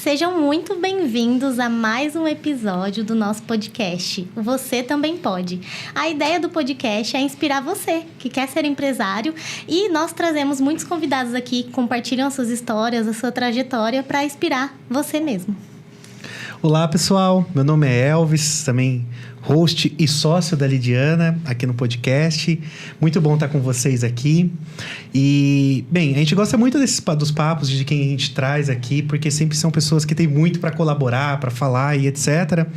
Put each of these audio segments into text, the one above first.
Sejam muito bem-vindos a mais um episódio do nosso podcast. Você também pode. A ideia do podcast é inspirar você, que quer ser empresário, e nós trazemos muitos convidados aqui que compartilham as suas histórias, a sua trajetória para inspirar você mesmo. Olá, pessoal. Meu nome é Elvis, também host e sócio da Lidiana aqui no podcast. Muito bom estar com vocês aqui. E, bem, a gente gosta muito dos papos de quem a gente traz aqui, porque sempre são pessoas que têm muito para colaborar, para falar e etc.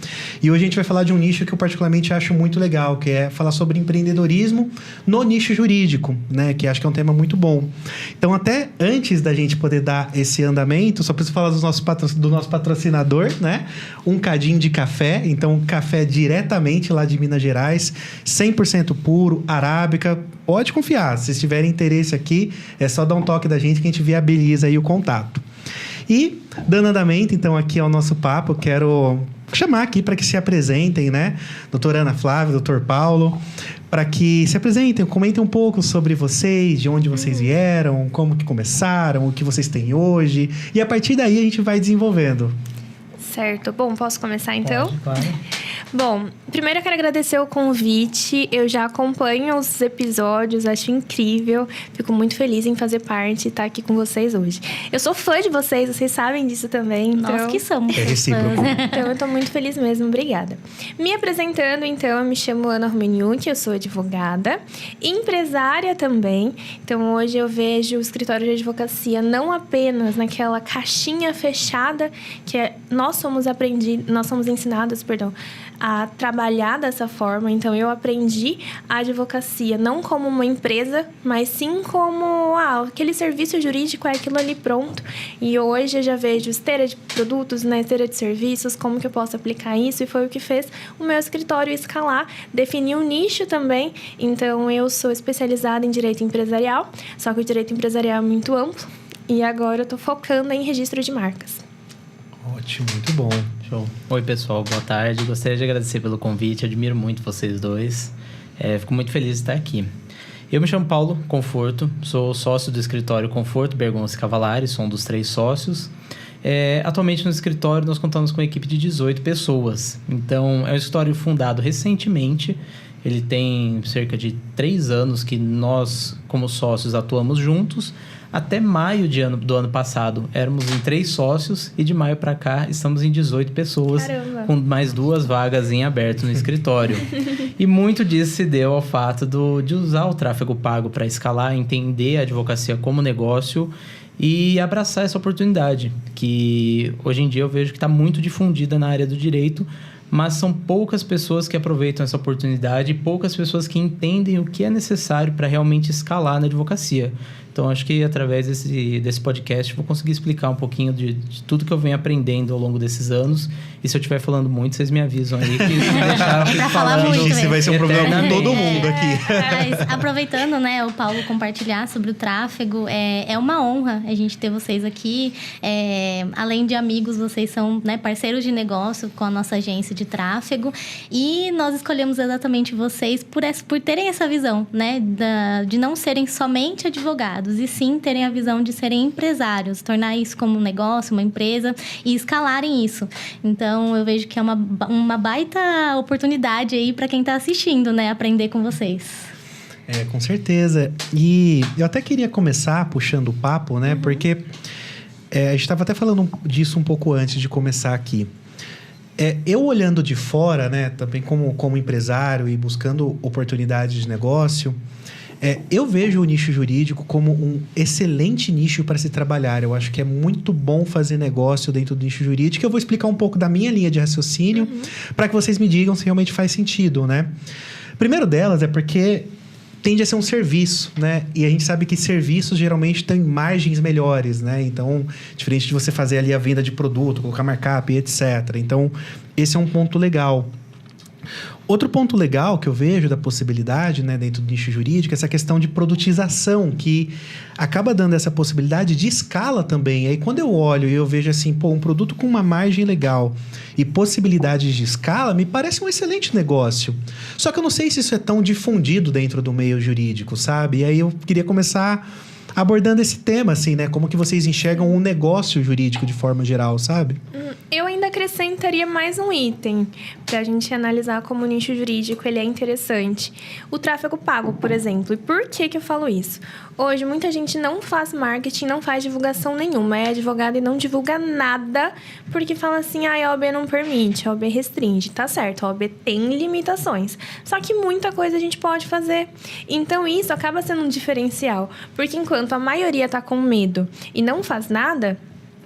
E hoje a gente vai falar de um nicho que eu particularmente acho muito legal, que é falar sobre empreendedorismo no nicho jurídico, né? Que acho que é um tema muito bom. Então, até antes da gente poder dar esse andamento, só preciso falar do nosso patrocinador, né? Um Cadinho de Café. Então, café diretamente lá de Minas Gerais, 100% puro, arábica. Pode confiar, se tiverem interesse aqui, é só dar um toque da gente que a gente viabiliza aí o contato. E, dando andamento, então, aqui ao nosso papo, eu quero chamar aqui para que se apresentem, né? Doutora Ana Flávia, doutor Paulo, para que se apresentem, comentem um pouco sobre vocês, de onde vocês vieram, como que começaram, o que vocês têm hoje. E a partir daí a gente vai desenvolvendo. Certo. Bom, posso começar então? Pode, claro. Bom, primeiro eu quero agradecer o convite. Eu já acompanho os episódios, acho incrível. Fico muito feliz em fazer parte e estar aqui com vocês hoje. Eu sou fã de vocês sabem disso também. Então... Nós que somos. É recíproco. Então eu tô muito feliz mesmo, obrigada. Me apresentando, então, eu me chamo Ana Romaniuk, eu sou advogada, empresária também. Então hoje eu vejo o escritório de advocacia não apenas naquela caixinha fechada que nós somos ensinadas, a trabalhar dessa forma. Então, eu aprendi a advocacia não como uma empresa, mas sim como aquele serviço jurídico é aquilo ali pronto. E hoje eu já vejo esteira de produtos, né, esteira de serviços, como que eu posso aplicar isso. E foi o que fez o meu escritório escalar, definir um nicho também. Então, eu sou especializada em direito empresarial, só que o direito empresarial é muito amplo. E agora eu estou focando em registro de marcas. Ótimo, muito bom. Show. Oi, pessoal, boa tarde. Gostaria de agradecer pelo convite, admiro muito vocês dois. Fico muito feliz de estar aqui. Eu me chamo Paulo Conforto, sou sócio do escritório Conforto Bergonça Cavalari, sou um dos 3 sócios. Atualmente no escritório nós contamos com uma equipe de 18 pessoas. Então, é um escritório fundado recentemente. Ele tem cerca de 3 anos que nós, como sócios, atuamos juntos. Até maio do ano passado, éramos em 3 sócios e de maio para cá estamos em 18 pessoas. Caramba. Com mais 2 vagas em aberto no escritório. E muito disso se deu ao fato de usar o tráfego pago para escalar, entender a advocacia como negócio e abraçar essa oportunidade, que hoje em dia eu vejo que está muito difundida na área do direito, mas são poucas pessoas que aproveitam essa oportunidade e poucas pessoas que entendem o que é necessário para realmente escalar na advocacia. Então, acho que através desse podcast eu vou conseguir explicar um pouquinho de tudo que eu venho aprendendo ao longo desses anos. E se eu estiver falando muito, vocês me avisam aí. Que se deixar, eu fico falando muito. Esse vai ser um problema com todo mundo aqui. Mas, aproveitando, né, o Paulo compartilhar sobre o tráfego, é uma honra a gente ter vocês aqui. Além de amigos, vocês são, né, parceiros de negócio com a nossa agência de tráfego. E nós escolhemos exatamente vocês por terem essa visão, né, de não serem somente advogados, e sim terem a visão de serem empresários, tornar isso como um negócio, uma empresa e escalarem isso. Então, eu vejo que é uma baita oportunidade aí para quem está assistindo, né, aprender com vocês. Com certeza. E eu até queria começar puxando o papo, né, porque a gente estava até falando disso um pouco antes de começar aqui. Eu olhando de fora, né, também como empresário e buscando oportunidades de negócio, eu vejo o nicho jurídico como um excelente nicho para se trabalhar. Eu acho que é muito bom fazer negócio dentro do nicho jurídico. Eu vou explicar um pouco da minha linha de raciocínio para que vocês me digam se realmente faz sentido, né? Primeiro delas é porque tende a ser um serviço, né? E a gente sabe que serviços geralmente têm margens melhores, né? Então, diferente de você fazer ali a venda de produto, colocar markup e etc. Então, esse é um ponto legal. Outro ponto legal que eu vejo da possibilidade, né, dentro do nicho jurídico, é essa questão de produtização, que acaba dando essa possibilidade de escala também. Aí quando eu olho e eu vejo assim, um produto com uma margem legal e possibilidades de escala, me parece um excelente negócio. Só que eu não sei se isso é tão difundido dentro do meio jurídico, sabe? E aí eu queria começar abordando esse tema, assim, né? Como que vocês enxergam o negócio jurídico de forma geral, sabe? Eu ainda acrescentaria mais um item para a gente analisar como o nicho jurídico ele é interessante. O tráfego pago, por exemplo. E por que eu falo isso? Hoje, muita gente não faz marketing, não faz divulgação nenhuma. É advogado e não divulga nada porque fala assim, a OAB não permite, a OAB restringe. Tá certo, a OAB tem limitações. Só que muita coisa a gente pode fazer. Então, isso acaba sendo um diferencial. Porque enquanto a maioria tá com medo e não faz nada,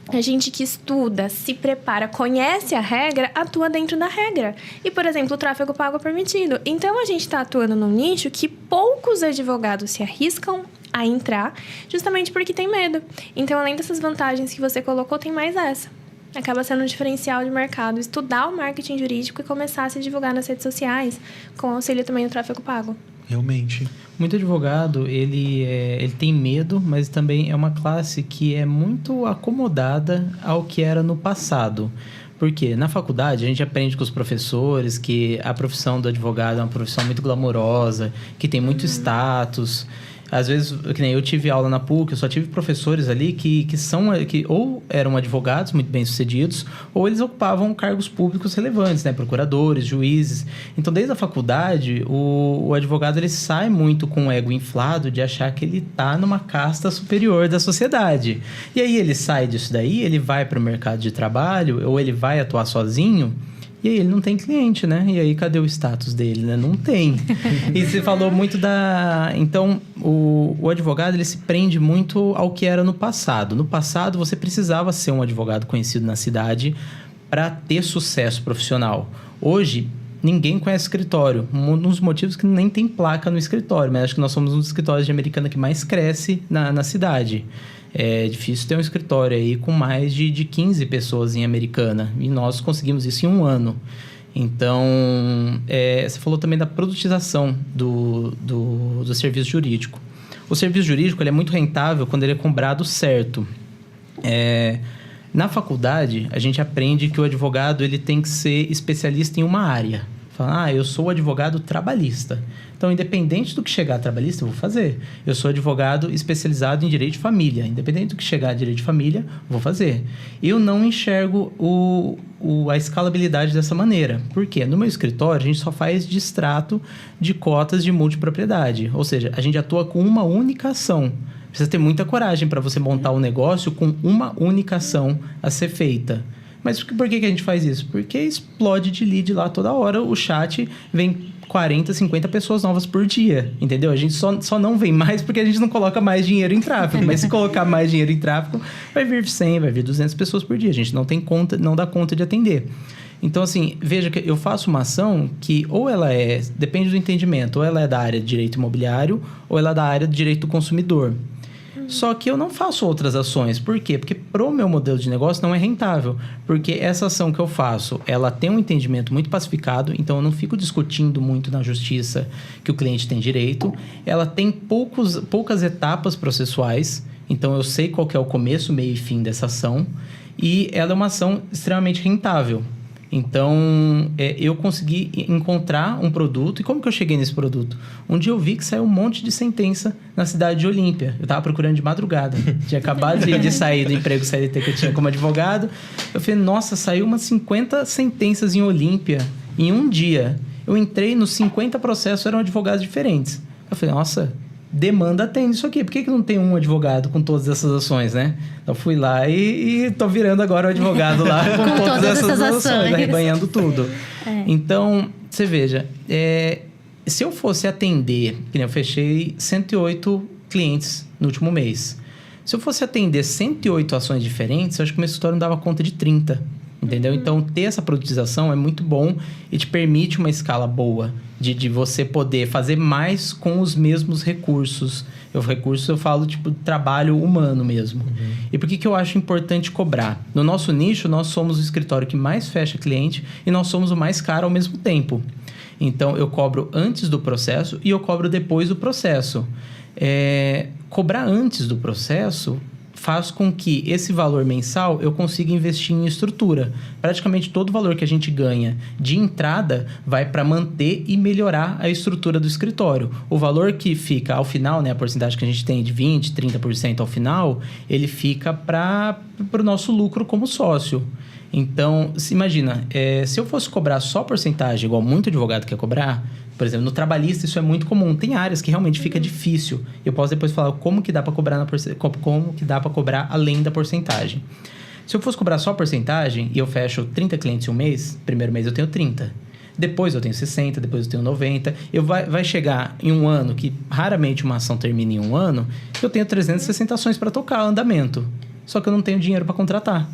a gente que estuda, se prepara, conhece a regra, atua dentro da regra. E, por exemplo, o tráfego pago é permitido. Então, a gente está atuando num nicho que poucos advogados se arriscam a entrar, justamente porque tem medo. Então, além dessas vantagens que você colocou, tem mais essa. Acaba sendo um diferencial de mercado, estudar o marketing jurídico e começar a se divulgar nas redes sociais, com auxílio também do tráfego pago. Realmente. Muito advogado, ele tem medo, mas também é uma classe que é muito acomodada ao que era no passado. Porque na faculdade a gente aprende com os professores que a profissão do advogado é uma profissão muito glamourosa, que tem muito status. Às vezes, que nem eu tive aula na PUC, eu só tive professores ali que ou eram advogados muito bem-sucedidos, ou eles ocupavam cargos públicos relevantes, né? Procuradores, juízes. Então, desde a faculdade, o advogado ele sai muito com o ego inflado de achar que ele está numa casta superior da sociedade. E aí ele sai disso daí, ele vai para o mercado de trabalho, ou ele vai atuar sozinho, e aí ele não tem cliente, né? E aí cadê o status dele, né? Não tem. E você falou muito da... Então, o advogado, ele se prende muito ao que era no passado. No passado, você precisava ser um advogado conhecido na cidade para ter sucesso profissional. Hoje, ninguém conhece escritório. Um dos motivos que nem tem placa no escritório. Mas acho que nós somos um dos escritórios de Americana que mais cresce na cidade. É difícil ter um escritório aí com mais de 15 pessoas em Americana. E nós conseguimos isso em 1 ano. Então, você falou também da produtização do serviço jurídico. O serviço jurídico ele é muito rentável quando ele é cobrado certo. Na faculdade, a gente aprende que o advogado ele tem que ser especialista em uma área. Fala, eu sou advogado trabalhista. Então, independente do que chegar trabalhista, eu vou fazer. Eu sou advogado especializado em direito de família. Independente do que chegar a direito de família, vou fazer. Eu não enxergo a escalabilidade dessa maneira. Por quê? No meu escritório, a gente só faz distrato de cotas de multipropriedade. Ou seja, a gente atua com uma única ação. Precisa ter muita coragem para você montar um negócio com uma única ação a ser feita. Mas por que a gente faz isso? Porque explode de lead lá toda hora. O chat vem 40, 50 pessoas novas por dia, entendeu? A gente só não vem mais porque a gente não coloca mais dinheiro em tráfego. Mas se colocar mais dinheiro em tráfego, vai vir 100, vai vir 200 pessoas por dia. A gente não tem conta, não dá conta de atender. Então, assim, veja que eu faço uma ação que ou ela depende do entendimento, ou ela é da área de direito imobiliário, ou ela é da área de direito do consumidor. Só que eu não faço outras ações. Por quê? Porque pro meu modelo de negócio não é rentável. Porque essa ação que eu faço, ela tem um entendimento muito pacificado, então eu não fico discutindo muito na justiça que o cliente tem direito. Ela tem poucas etapas processuais, então eu sei qual que é o começo, meio e fim dessa ação. E ela é uma ação extremamente rentável. Então, eu consegui encontrar um produto. E como que eu cheguei nesse produto? Um dia eu vi que saiu um monte de sentença na cidade de Olímpia. Eu tava procurando de madrugada. Tinha acabado de sair do emprego CLT que eu tinha como advogado. Eu falei, nossa, saiu umas 50 sentenças em Olímpia em um dia. Eu entrei nos 50 processos, eram advogados diferentes. Eu falei, nossa, demanda tem isso aqui. Por que não tem um advogado com todas essas ações, né? Eu fui lá e tô virando agora o advogado lá com todas essas ações, arrebanhando tudo. Então, você veja, se eu fosse atender, que nem eu fechei 108 clientes no último mês. Se eu fosse atender 108 ações diferentes, eu acho que o meu escritório não dava conta de 30. Entendeu? Então, ter essa produtização é muito bom e te permite uma escala boa de você poder fazer mais com os mesmos recursos. Recursos eu falo, tipo, trabalho humano mesmo. E por que eu acho importante cobrar? No nosso nicho, nós somos o escritório que mais fecha cliente e nós somos o mais caro ao mesmo tempo. Então, eu cobro antes do processo e eu cobro depois do processo. Cobrar antes do processo faz com que esse valor mensal eu consiga investir em estrutura. Praticamente todo o valor que a gente ganha de entrada vai para manter e melhorar a estrutura do escritório. O valor que fica ao final, né, a porcentagem que a gente tem de 20%, 30% ao final, ele fica para o nosso lucro como sócio. Então, imagina, se eu fosse cobrar só porcentagem, igual muito advogado quer cobrar, por exemplo, no trabalhista isso é muito comum. Tem áreas que realmente fica difícil. Eu posso depois falar como que dá para cobrar como que dá para cobrar além da porcentagem. Se eu fosse cobrar só porcentagem e eu fecho 30 clientes em um mês, primeiro mês eu tenho 30. Depois eu tenho 60, depois eu tenho 90. Vai chegar em um ano, que raramente uma ação termina em um ano, eu tenho 360 ações para tocar andamento. Só que eu não tenho dinheiro para contratar.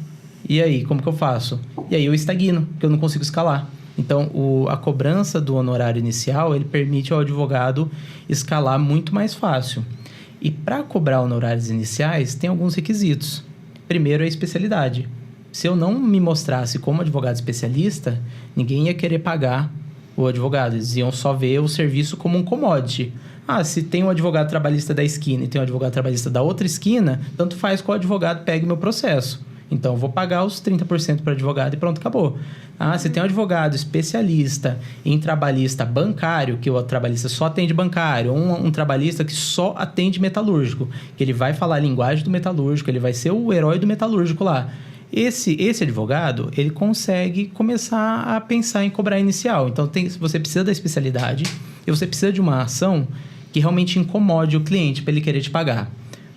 E aí, como que eu faço? E aí eu estagno, porque eu não consigo escalar. Então, a cobrança do honorário inicial, ele permite ao advogado escalar muito mais fácil. E para cobrar honorários iniciais, tem alguns requisitos. Primeiro é a especialidade. Se eu não me mostrasse como advogado especialista, ninguém ia querer pagar o advogado. Eles iam só ver o serviço como um commodity. Se tem um advogado trabalhista da esquina e tem um advogado trabalhista da outra esquina, tanto faz que o advogado pegue meu processo. Então, eu vou pagar os 30% para o advogado e pronto, acabou. Se tem um advogado especialista em trabalhista bancário, que o trabalhista só atende bancário, ou um trabalhista que só atende metalúrgico, que ele vai falar a linguagem do metalúrgico, ele vai ser o herói do metalúrgico lá. Esse advogado, ele consegue começar a pensar em cobrar inicial. Então, você precisa da especialidade e você precisa de uma ação que realmente incomode o cliente para ele querer te pagar.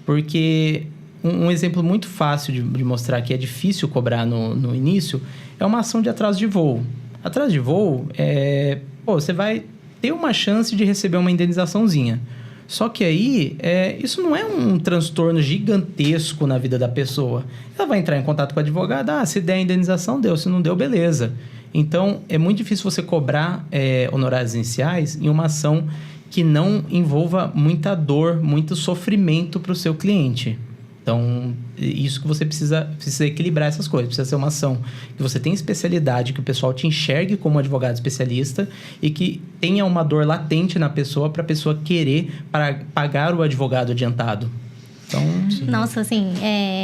Porque um exemplo muito fácil de mostrar que é difícil cobrar no início é uma ação de atraso de voo. Atraso de voo, você vai ter uma chance de receber uma indenizaçãozinha. Só que aí, isso não é um transtorno gigantesco na vida da pessoa. Ela vai entrar em contato com o advogado, se der a indenização, deu. Se não deu, beleza. Então, é muito difícil você cobrar honorários iniciais em uma ação que não envolva muita dor, muito sofrimento para o seu cliente. Então, isso que você precisa equilibrar essas coisas. Precisa ser uma ação que você tenha especialidade, que o pessoal te enxergue como advogado especialista e que tenha uma dor latente na pessoa para a pessoa querer pagar o advogado adiantado. Então, nossa, assim,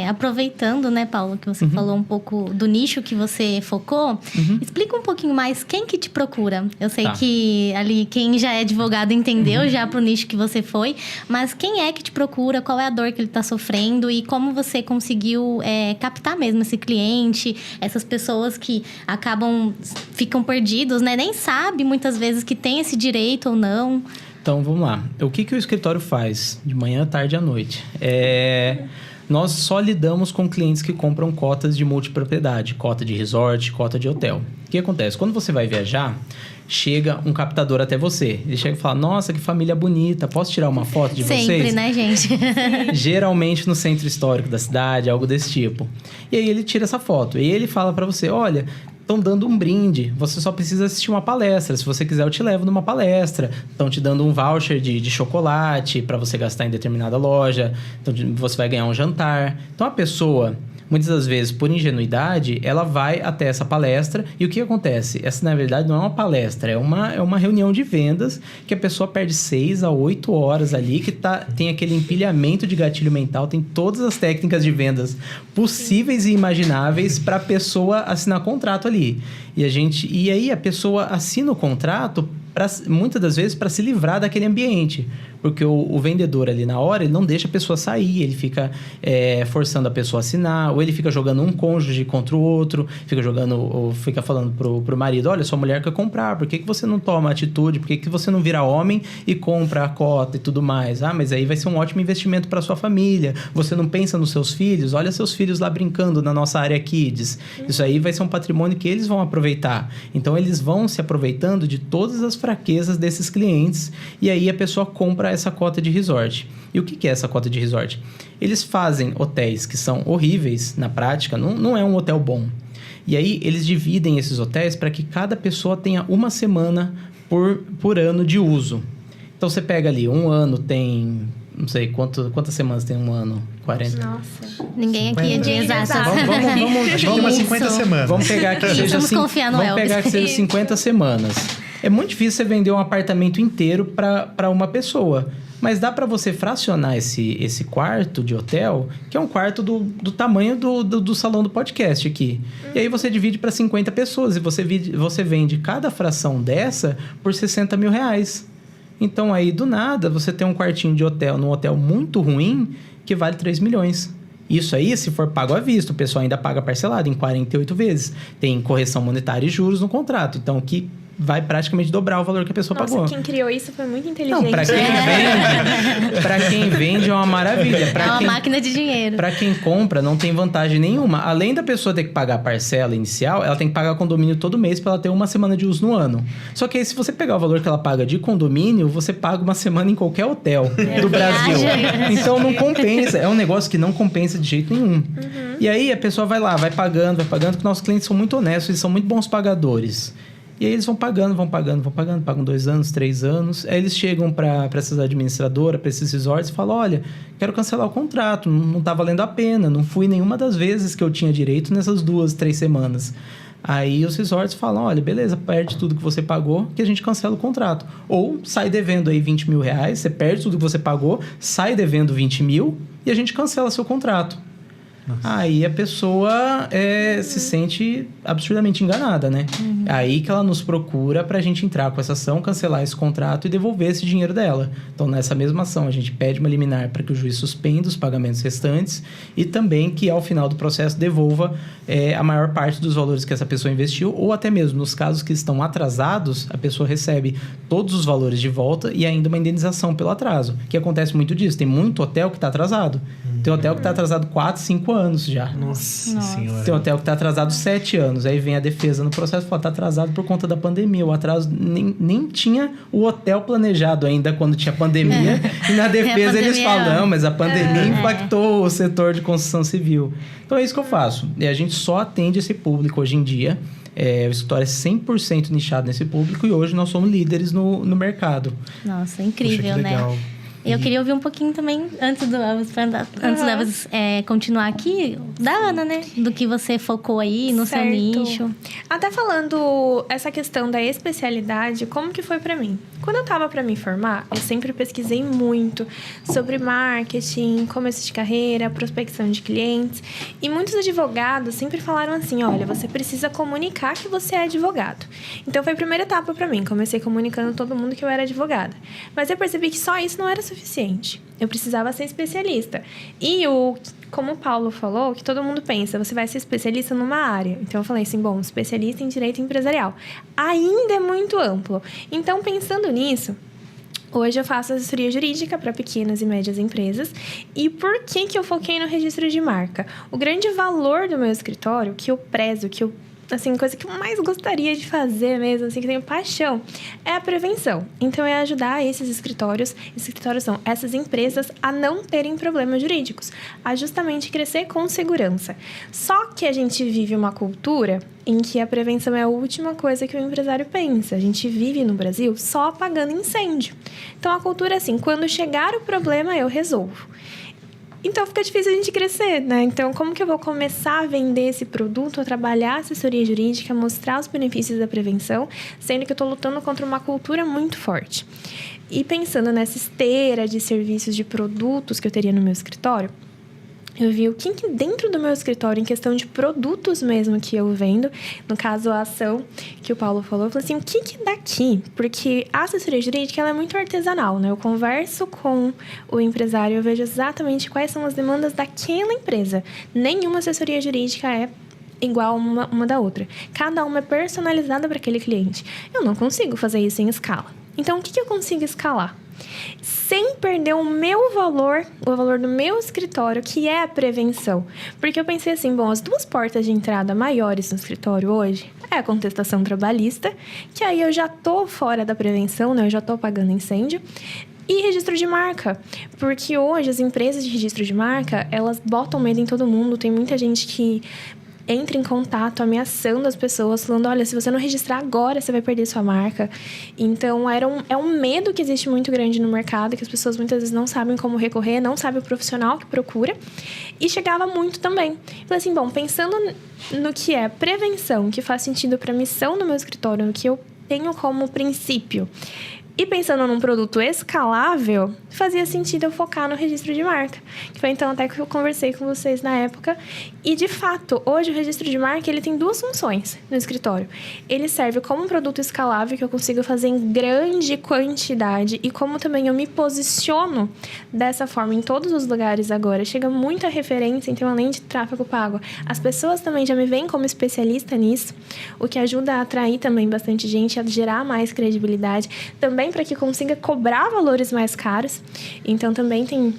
aproveitando, né, Paulo, que você falou um pouco do nicho que você focou, explica um pouquinho mais quem que te procura. Eu sei que ali quem já é advogado entendeu já pro nicho que você foi, mas quem é que te procura, qual é a dor que ele tá sofrendo e como você conseguiu captar mesmo esse cliente, essas pessoas que ficam perdidos, né, nem sabe muitas vezes que tem esse direito ou não. Então, vamos lá. O que o escritório faz de manhã, tarde e à noite? Nós só lidamos com clientes que compram cotas de multipropriedade, cota de resort, cota de hotel. O que acontece? Quando você vai viajar, chega um captador até você. Ele chega e fala, nossa, que família bonita, posso tirar uma foto de vocês? Sempre, né, gente? Geralmente no centro histórico da cidade, algo desse tipo. E aí ele tira essa foto. E ele fala para você, olha, estão dando um brinde, você só precisa assistir uma palestra. Se você quiser, eu te levo numa palestra. Estão te dando um voucher de chocolate para você gastar em determinada loja. Então, você vai ganhar um jantar. Então, a pessoa, muitas das vezes, por ingenuidade, ela vai até essa palestra. E o que acontece? Essa, na verdade, não é uma palestra. É uma reunião de vendas que a pessoa perde 6 a 8 horas ali, que tem aquele empilhamento de gatilho mental, tem todas as técnicas de vendas possíveis e imagináveis para a pessoa assinar contrato ali. E aí a pessoa assina o contrato, muitas das vezes, para se livrar daquele ambiente. Porque o vendedor ali na hora, ele não deixa a pessoa sair, ele fica forçando a pessoa a assinar, ou ele fica jogando um cônjuge contra o outro, fica falando pro marido, olha, sua mulher quer comprar, por que você não toma atitude, por que você não vira homem e compra a cota e tudo mais? Mas aí vai ser um ótimo investimento para sua família, você não pensa nos seus filhos? Olha seus filhos lá brincando na nossa área Kids. Isso aí vai ser um patrimônio que eles vão aproveitar. Então, eles vão se aproveitando de todas as fraquezas desses clientes e aí a pessoa compra essa cota de resort. E o que é essa cota de resort? Eles fazem hotéis que são horríveis na prática, não é um hotel bom. E aí eles dividem esses hotéis para que cada pessoa tenha uma semana por ano de uso. Então você pega ali, um ano tem, não sei quantas semanas tem um ano? 40? Nossa. Ninguém aqui é de exato. Vamos umas 50 semanas. Vamos pegar que seja, vamos pegar que seja 50 semanas. É muito difícil você vender um apartamento inteiro para uma pessoa. Mas dá para você fracionar esse quarto de hotel, que é um quarto do tamanho do salão do podcast aqui. E aí você divide para 50 pessoas e você vende cada fração dessa por R$60 mil. Então aí, do nada, você tem um quartinho de hotel num hotel muito ruim que vale 3 milhões. Isso aí, se for pago à vista, o pessoal ainda paga parcelado em 48 vezes. Tem correção monetária e juros no contrato. Então, que vai praticamente dobrar o valor que a pessoa pagou. Quem criou isso foi muito inteligente. Não, pra quem vende é uma maravilha. É uma máquina de dinheiro. Pra quem compra, não tem vantagem nenhuma. Além da pessoa ter que pagar a parcela inicial, ela tem que pagar condomínio todo mês pra ela ter uma semana de uso no ano. Só que aí, se você pegar o valor que ela paga de condomínio, você paga uma semana em qualquer hotel do Brasil. Então, não compensa. É um negócio que não compensa de jeito nenhum. E aí, a pessoa vai lá, vai pagando, porque nossos clientes são muito honestos, eles são muito bons pagadores. E aí eles vão pagando, pagam 2 anos, 3 anos. Aí eles chegam para essas administradoras, para esses resorts e falam, olha, quero cancelar o contrato, não tá valendo a pena, não fui nenhuma das vezes que eu tinha direito nessas 2, 3 semanas. Aí os resorts falam, olha, beleza, perde tudo que você pagou, que a gente cancela o contrato. Ou sai devendo aí R$20 mil, você perde tudo que você pagou, sai devendo 20 mil e a gente cancela seu contrato. Nossa. Aí a pessoa se sente absurdamente enganada, né? Aí que ela nos procura pra gente entrar com essa ação, cancelar esse contrato e devolver esse dinheiro dela. Então, nessa mesma ação, a gente pede uma liminar para que o juiz suspenda os pagamentos restantes e também que, ao final do processo, devolva a maior parte dos valores que essa pessoa investiu, ou até mesmo, nos casos que estão atrasados, a pessoa recebe todos os valores de volta e ainda uma indenização pelo atraso. Que acontece muito disso. Tem muito hotel que está atrasado. Tem hotel que está atrasado 4, 5 anos já. Nossa Senhora. Tem hotel que está atrasado 7 anos. Aí vem a defesa no processo e fala, está atrasado por conta da pandemia. O atraso nem tinha o hotel planejado ainda quando tinha pandemia. E na defesa eles falam, não, mas a pandemia impactou o setor de construção civil. Então é isso que eu faço. E a gente só atende esse público hoje em dia. O escritório é 100% nichado nesse público e hoje nós somos líderes no mercado. Nossa, incrível, né? Legal. Eu queria ouvir um pouquinho também, antes do Elvis continuar aqui, da Ana, né? Do que você focou aí no seu nicho. Até falando essa questão da especialidade, como que foi pra mim? Quando eu tava pra me formar, eu sempre pesquisei muito sobre marketing, começo de carreira, prospecção de clientes. E muitos advogados sempre falaram assim, olha, você precisa comunicar que você é advogado. Então, foi a primeira etapa pra mim. Comecei comunicando todo mundo que eu era advogada. Mas eu percebi que só isso não era suficiente. Eu precisava ser especialista. E como o Paulo falou, que todo mundo pensa, você vai ser especialista numa área. Então eu falei assim, bom, especialista em direito empresarial. Ainda é muito amplo. Então, pensando nisso, hoje eu faço assessoria jurídica para pequenas e médias empresas. E por que eu foquei no registro de marca? O grande valor do meu escritório, que eu prezo, assim, coisa que eu mais gostaria de fazer mesmo, assim, que tenho paixão, é a prevenção. Então, é ajudar esses escritórios são essas empresas a não terem problemas jurídicos, a justamente crescer com segurança. Só que a gente vive uma cultura em que a prevenção é a última coisa que o empresário pensa. A gente vive no Brasil só apagando incêndio. Então, a cultura é assim, quando chegar o problema, eu resolvo. Então, fica difícil a gente crescer, né? Então, como que eu vou começar a vender esse produto, a trabalhar a assessoria jurídica, mostrar os benefícios da prevenção, sendo que eu estou lutando contra uma cultura muito forte. E pensando nessa esteira de serviços, de produtos que eu teria no meu escritório, eu vi o que dentro do meu escritório, em questão de produtos mesmo que eu vendo, no caso a ação que o Paulo falou, eu falei assim, o que daqui? Porque a assessoria jurídica ela é muito artesanal, né? Eu converso com o empresário, eu vejo exatamente quais são as demandas daquela empresa. Nenhuma assessoria jurídica é igual uma da outra. Cada uma é personalizada para aquele cliente. Eu não consigo fazer isso em escala. Então, o que eu consigo escalar? Sem perder o meu valor, o valor do meu escritório, que é a prevenção. Porque eu pensei assim, bom, as 2 portas de entrada maiores no escritório hoje é a contestação trabalhista, que aí eu já tô fora da prevenção, né? Eu já tô apagando incêndio. E registro de marca, porque hoje as empresas de registro de marca, elas botam medo em todo mundo. Tem muita gente que entra em contato ameaçando as pessoas, falando, olha, se você não registrar agora, você vai perder sua marca. Então, é um medo que existe muito grande no mercado, que as pessoas muitas vezes não sabem como recorrer, não sabem o profissional que procura. E chegava muito também. Falei assim, bom, pensando no que é prevenção, que faz sentido para a missão do meu escritório, no que eu tenho como princípio, E pensando num produto escalável, fazia sentido eu focar no registro de marca. Que foi então até que eu conversei com vocês na época. E, de fato, hoje o registro de marca ele tem 2 funções no escritório. Ele serve como um produto escalável que eu consigo fazer em grande quantidade e como também eu me posiciono dessa forma em todos os lugares agora. Chega muita referência, então, além de tráfego pago, as pessoas também já me veem como especialista nisso, o que ajuda a atrair também bastante gente, a gerar mais credibilidade, também para que consiga cobrar valores mais caros. Então, também tem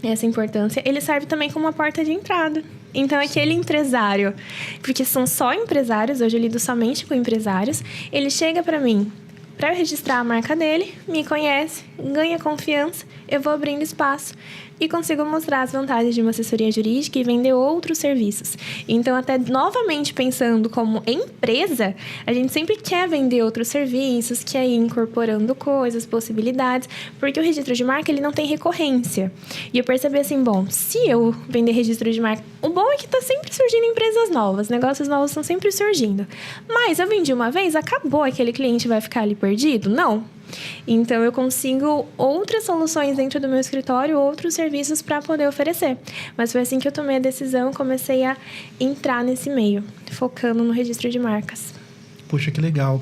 essa importância. Ele serve também como uma porta de entrada. Então, aquele empresário, porque são só empresários, hoje eu lido somente com empresários, ele chega para mim para eu registrar a marca dele, me conhece, ganha confiança, eu vou abrindo espaço e consigo mostrar as vantagens de uma assessoria jurídica e vender outros serviços. Então, até novamente pensando como empresa, a gente sempre quer vender outros serviços, quer ir incorporando coisas, possibilidades, porque o registro de marca ele não tem recorrência. E eu percebi assim, bom, se eu vender registro de marca, o bom é que está sempre surgindo empresas novas, negócios novos estão sempre surgindo. Mas eu vendi uma vez, acabou, aquele cliente vai ficar ali perdido? Não. Então, eu consigo outras soluções dentro do meu escritório, outros serviços para poder oferecer. Mas foi assim que eu tomei a decisão, comecei a entrar nesse meio, focando no registro de marcas. Puxa, que legal.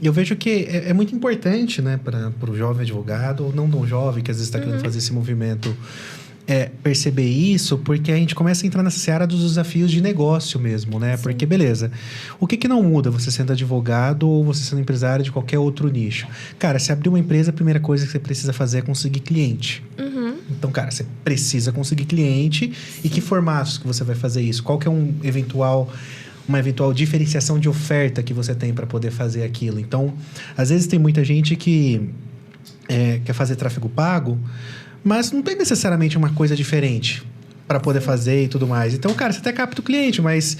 Eu vejo que é muito importante, né, para o jovem advogado, ou não tão jovem, que às vezes está querendo fazer esse movimento, perceber isso, porque a gente começa a entrar nessa seara dos desafios de negócio mesmo, né? Sim. Porque, beleza, o que não muda você sendo advogado ou você sendo empresário de qualquer outro nicho? Cara, se abrir uma empresa, a primeira coisa que você precisa fazer é conseguir cliente. Então, cara, você precisa conseguir cliente. Sim. E que formatos que você vai fazer isso? Qual que é uma eventual diferenciação de oferta que você tem para poder fazer aquilo? Então, às vezes tem muita gente que quer fazer tráfego pago, mas não tem necessariamente uma coisa diferente para poder fazer e tudo mais. Então, cara, você até capta o cliente, mas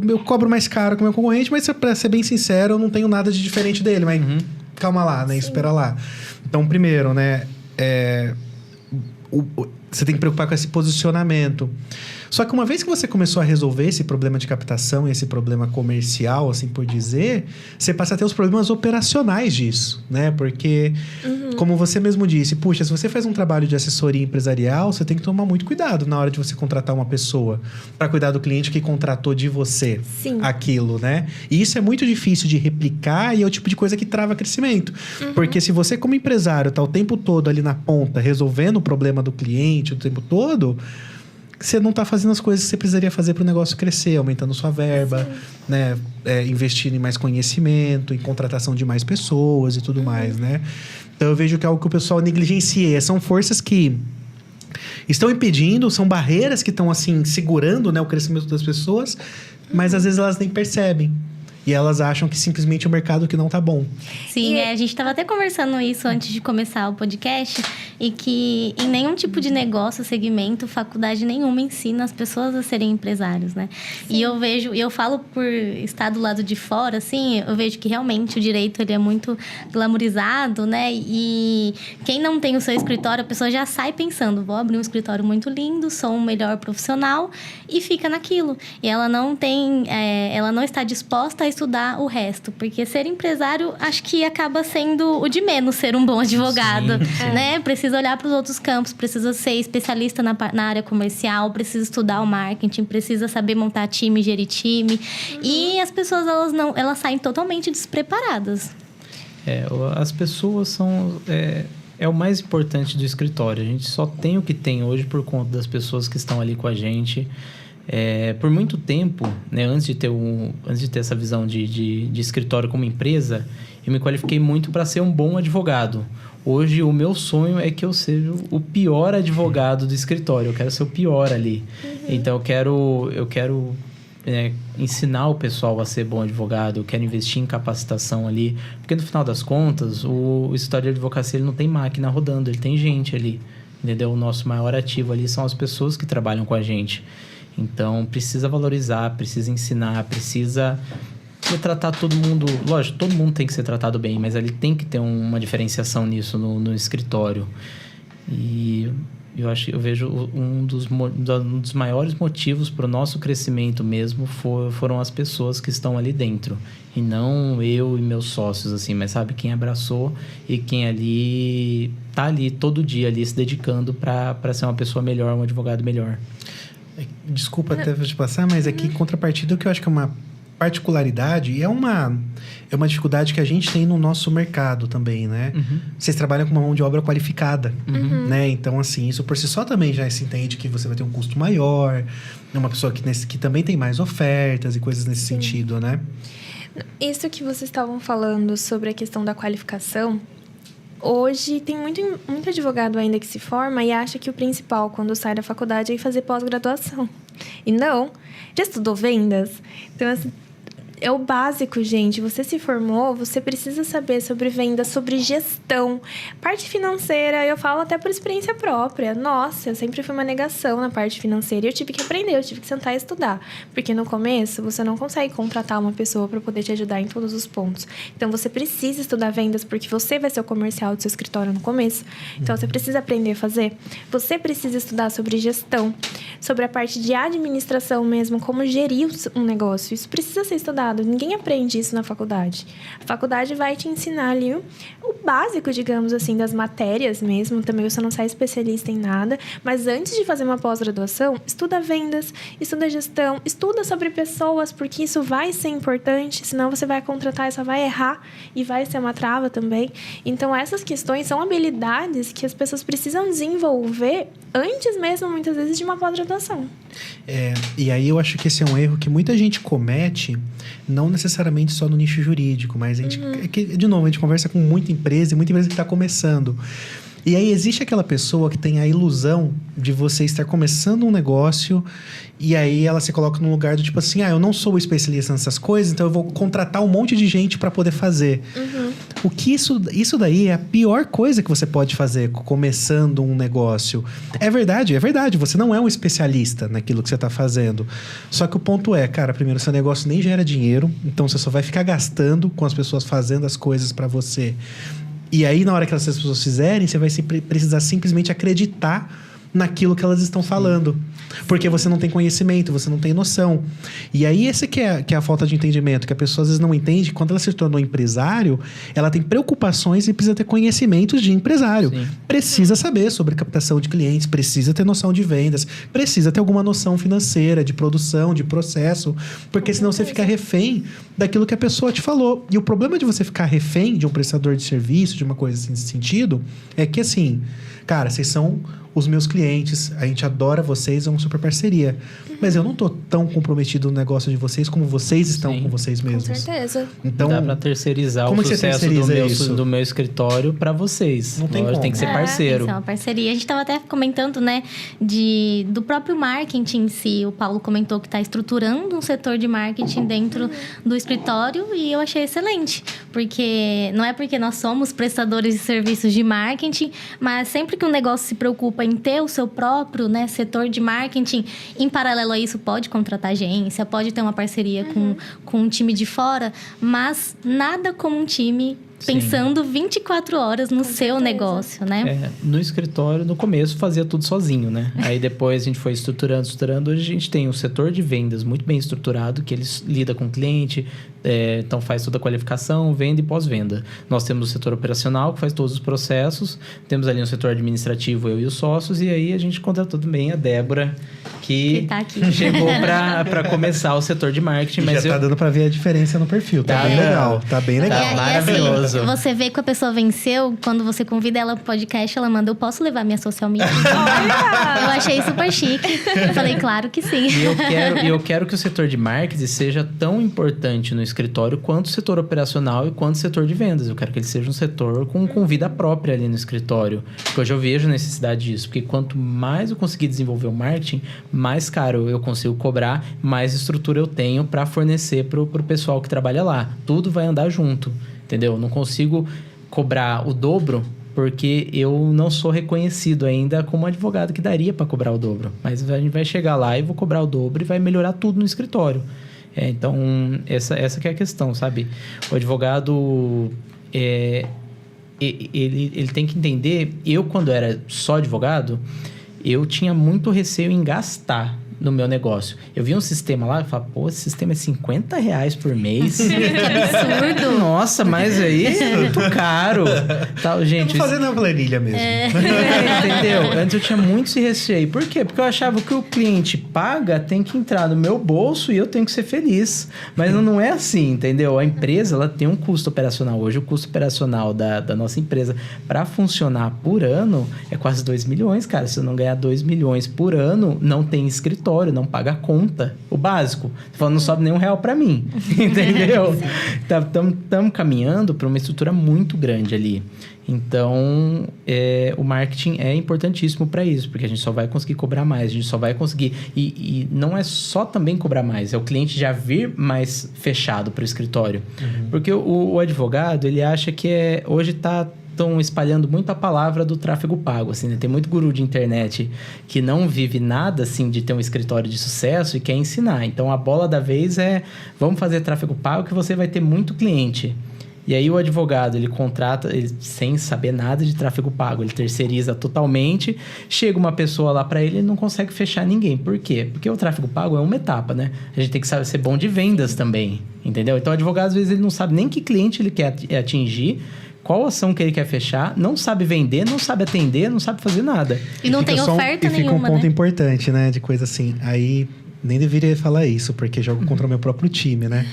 eu cobro mais caro que o meu concorrente, mas para ser bem sincero, eu não tenho nada de diferente dele. Mas calma lá, né? Sim. Espera lá. Então, primeiro, né? Você tem que preocupar com esse posicionamento. Só que uma vez que você começou a resolver esse problema de captação, esse problema comercial, assim por dizer, você passa a ter os problemas operacionais disso, né? Porque, como você mesmo disse, puxa, se você faz um trabalho de assessoria empresarial, você tem que tomar muito cuidado na hora de você contratar uma pessoa para cuidar do cliente que contratou de você. Sim. Aquilo, né? E isso é muito difícil de replicar e é o tipo de coisa que trava crescimento. Porque se você, como empresário, tá o tempo todo ali na ponta, resolvendo o problema do cliente o tempo todo, você não está fazendo as coisas que você precisaria fazer para o negócio crescer, aumentando sua verba, né? Investindo em mais conhecimento, em contratação de mais pessoas e tudo mais, né? Então, eu vejo que é algo que o pessoal negligencia. São forças que estão impedindo, são barreiras que estão, assim, segurando, né, o crescimento das pessoas, mas às vezes elas nem percebem. E elas acham que simplesmente o mercado que não tá bom. Sim, a gente estava até conversando isso antes de começar o podcast. E que em nenhum tipo de negócio, segmento, faculdade nenhuma ensina as pessoas a serem empresários, né? Sim. E eu falo por estar do lado de fora, assim, eu vejo que realmente o direito ele é muito glamourizado, né? E quem não tem o seu escritório, a pessoa já sai pensando, vou abrir um escritório muito lindo, sou um melhor profissional, e fica naquilo. E ela não está disposta a estudar o resto, porque ser empresário acho que acaba sendo o de menos ser um bom advogado, né? Precisa olhar para os outros campos, precisa ser especialista na área comercial, precisa estudar o marketing, precisa saber montar time, gerir time. E as pessoas elas saem totalmente despreparadas. As pessoas são o mais importante do escritório. A gente só tem o que tem hoje por conta das pessoas que estão ali com a gente. Por muito tempo, né, antes de ter essa visão de escritório como empresa, eu me qualifiquei muito para ser um bom advogado. Hoje, o meu sonho é que eu seja o pior advogado do escritório. Eu quero ser o pior ali. Então, eu quero ensinar o pessoal a ser bom advogado. Eu quero investir em capacitação ali. Porque, no final das contas, o escritório de advocacia ele não tem máquina rodando. Ele tem gente ali. Entendeu? O nosso maior ativo ali são as pessoas que trabalham com a gente. Então, precisa valorizar, precisa ensinar, precisa tratar todo mundo... Lógico, todo mundo tem que ser tratado bem, mas ele tem que ter uma diferenciação nisso no escritório. E Eu vejo um dos maiores motivos para o nosso crescimento mesmo foram as pessoas que estão ali dentro. E não eu e meus sócios, assim, mas sabe, quem abraçou e quem ali tá ali todo dia ali se dedicando para ser uma pessoa melhor, um advogado melhor. Desculpa até te passar, mas aqui em contrapartida, o que eu acho que é uma particularidade e é uma dificuldade que a gente tem no nosso mercado também, né? Vocês trabalham com uma mão de obra qualificada, né? Então, assim, isso por si só também já se entende que você vai ter um custo maior, é uma pessoa que também tem mais ofertas e coisas nesse sentido, né? Isso que vocês estavam falando sobre a questão da qualificação, hoje tem muito advogado ainda que se forma e acha que o principal quando sai da faculdade é ir fazer pós-graduação. E não, já estudou vendas? Então, assim, é o básico, gente. Você se formou, você precisa saber sobre vendas, sobre gestão. Parte financeira, eu falo até por experiência própria. Nossa, eu sempre fui uma negação na parte financeira e eu tive que aprender, eu tive que sentar e estudar. Porque no começo, você não consegue contratar uma pessoa para poder te ajudar em todos os pontos. Então, você precisa estudar vendas porque você vai ser o comercial do seu escritório no começo. Então, você precisa aprender a fazer. Você precisa estudar sobre gestão, sobre a parte de administração mesmo, como gerir um negócio. Isso precisa ser estudado. Ninguém aprende isso na faculdade. A faculdade vai te ensinar ali o básico, digamos assim, das matérias mesmo. Também você não sai especialista em nada. Mas antes de fazer uma pós-graduação, estuda vendas, estuda gestão, estuda sobre pessoas, porque isso vai ser importante. Senão você vai contratar e só vai errar e vai ser uma trava também. Então, essas questões são habilidades que as pessoas precisam desenvolver antes mesmo, muitas vezes, de uma pós-graduação. E aí eu acho que esse é um erro que muita gente comete, não necessariamente só no nicho jurídico, mas a gente, de novo, a gente conversa com muita empresa que está começando. E aí existe aquela pessoa que tem a ilusão de você estar começando um negócio e aí ela se coloca num lugar do tipo assim, eu não sou especialista nessas coisas, então eu vou contratar um monte de gente para poder fazer. O que isso daí é a pior coisa que você pode fazer começando um negócio. É verdade, você não é um especialista naquilo que você está fazendo. Só que o ponto é, cara, primeiro, seu negócio nem gera dinheiro, então você só vai ficar gastando com as pessoas fazendo as coisas para você. E aí, na hora que essas pessoas fizerem, você vai precisar simplesmente acreditar naquilo que elas estão falando. Porque você não tem conhecimento, você não tem noção. E aí, essa que é a falta de entendimento, que a pessoa às vezes não entende. Quando ela se tornou empresário, ela tem preocupações e precisa ter conhecimentos de empresário. Sim. Precisa saber sobre captação de clientes, precisa ter noção de vendas, precisa ter alguma noção financeira, de produção, de processo, porque senão você fica refém daquilo que a pessoa te falou. E o problema de você ficar refém de um prestador de serviço, de uma coisa assim, nesse sentido, é que assim, cara, vocês são os meus clientes, a gente adora vocês, é uma super parceria. Mas eu não tô tão comprometido no negócio de vocês como vocês estão com vocês mesmos. Com certeza. Então, dá pra terceirizar o sucesso do meu escritório pra vocês. Não tem como. Tem que ser parceiro. Tem que ser uma parceria. A gente tava até comentando, né, do próprio marketing em si. O Paulo comentou que tá estruturando um setor de marketing dentro do escritório e eu achei excelente. Porque não é porque nós somos prestadores de serviços de marketing, mas sempre que um negócio se preocupa em ter o seu próprio, né, setor de marketing, em paralelo a isso, pode contratar agência, pode ter uma parceria com um time de fora, mas nada como um time pensando 24 horas no seu negócio, né? No escritório, no começo, fazia tudo sozinho, né? Aí depois a gente foi estruturando. Hoje a gente tem um setor de vendas muito bem estruturado, que ele lida com o cliente, então faz toda a qualificação, venda e pós-venda. Nós temos o setor operacional, que faz todos os processos. Temos ali um setor administrativo, eu e os sócios. E aí a gente contratou também a Débora, que tá aqui. Chegou para começar o setor de marketing. Mas já tá dando para ver a diferença no perfil. Tá bem legal. Tá bem legal. Tá maravilhoso. Assim, você vê que a pessoa venceu, quando você convida ela pro podcast, ela manda, eu posso levar minha social media? Eu achei super chique. Eu falei, claro que sim. E eu quero que o setor de marketing seja tão importante no escritório quanto o setor operacional e quanto o setor de vendas. Eu quero que ele seja um setor com vida própria ali no escritório. Porque hoje eu vejo necessidade disso. Porque quanto mais eu conseguir desenvolver o marketing, mais caro eu consigo cobrar, mais estrutura eu tenho para fornecer pro pessoal que trabalha lá. Tudo vai andar junto. Entendeu? Não consigo cobrar o dobro porque eu não sou reconhecido ainda como advogado que daria para cobrar o dobro. Mas a gente vai chegar lá e vou cobrar o dobro e vai melhorar tudo no escritório. Então, essa que é a questão, sabe? O advogado, ele tem que entender... Eu, quando era só advogado, eu tinha muito receio em gastar no meu negócio. Eu vi um sistema lá e falava, pô, esse sistema é R$50 por mês. Que absurdo. Nossa, mas aí é muito caro. Tal, gente, Eu vou fazer na planilha mesmo. entendeu? Antes eu tinha muito esse receio. Por quê? Porque eu achava que o cliente paga tem que entrar no meu bolso e eu tenho que ser feliz. Mas não é assim, entendeu? A empresa, ela tem um custo operacional. Hoje, o custo operacional da nossa empresa para funcionar por ano é quase 2 milhões, cara. Se eu não ganhar 2 milhões por ano, não tem escritório, não paga a conta. O básico. Tô falando, não sobe nem R$1 para mim. Entendeu? Estamos caminhando para uma estrutura muito grande ali. Então, o marketing é importantíssimo para isso, porque a gente só vai conseguir cobrar mais, a gente só vai conseguir... E não é só também cobrar mais, é o cliente já vir mais fechado para o escritório. Porque o advogado, ele acha que hoje estão espalhando muito a palavra do tráfego pago, assim, né? Tem muito guru de internet que não vive nada, assim, de ter um escritório de sucesso e quer ensinar. Então, a bola da vez é, vamos fazer tráfego pago que você vai ter muito cliente. E aí, o advogado, ele contrata, sem saber nada de tráfego pago, ele terceiriza totalmente, chega uma pessoa lá para ele e não consegue fechar ninguém. Por quê? Porque o tráfego pago é uma etapa, né? A gente tem que saber ser bom de vendas também, entendeu? Então, o advogado, às vezes, ele não sabe nem que cliente ele quer atingir, qual ação que ele quer fechar, não sabe vender, não sabe atender, não sabe fazer nada. E não tem oferta nenhuma, E fica um ponto né? importante, né? De coisa assim, aí... Nem deveria falar isso, porque jogo contra o meu próprio time, né?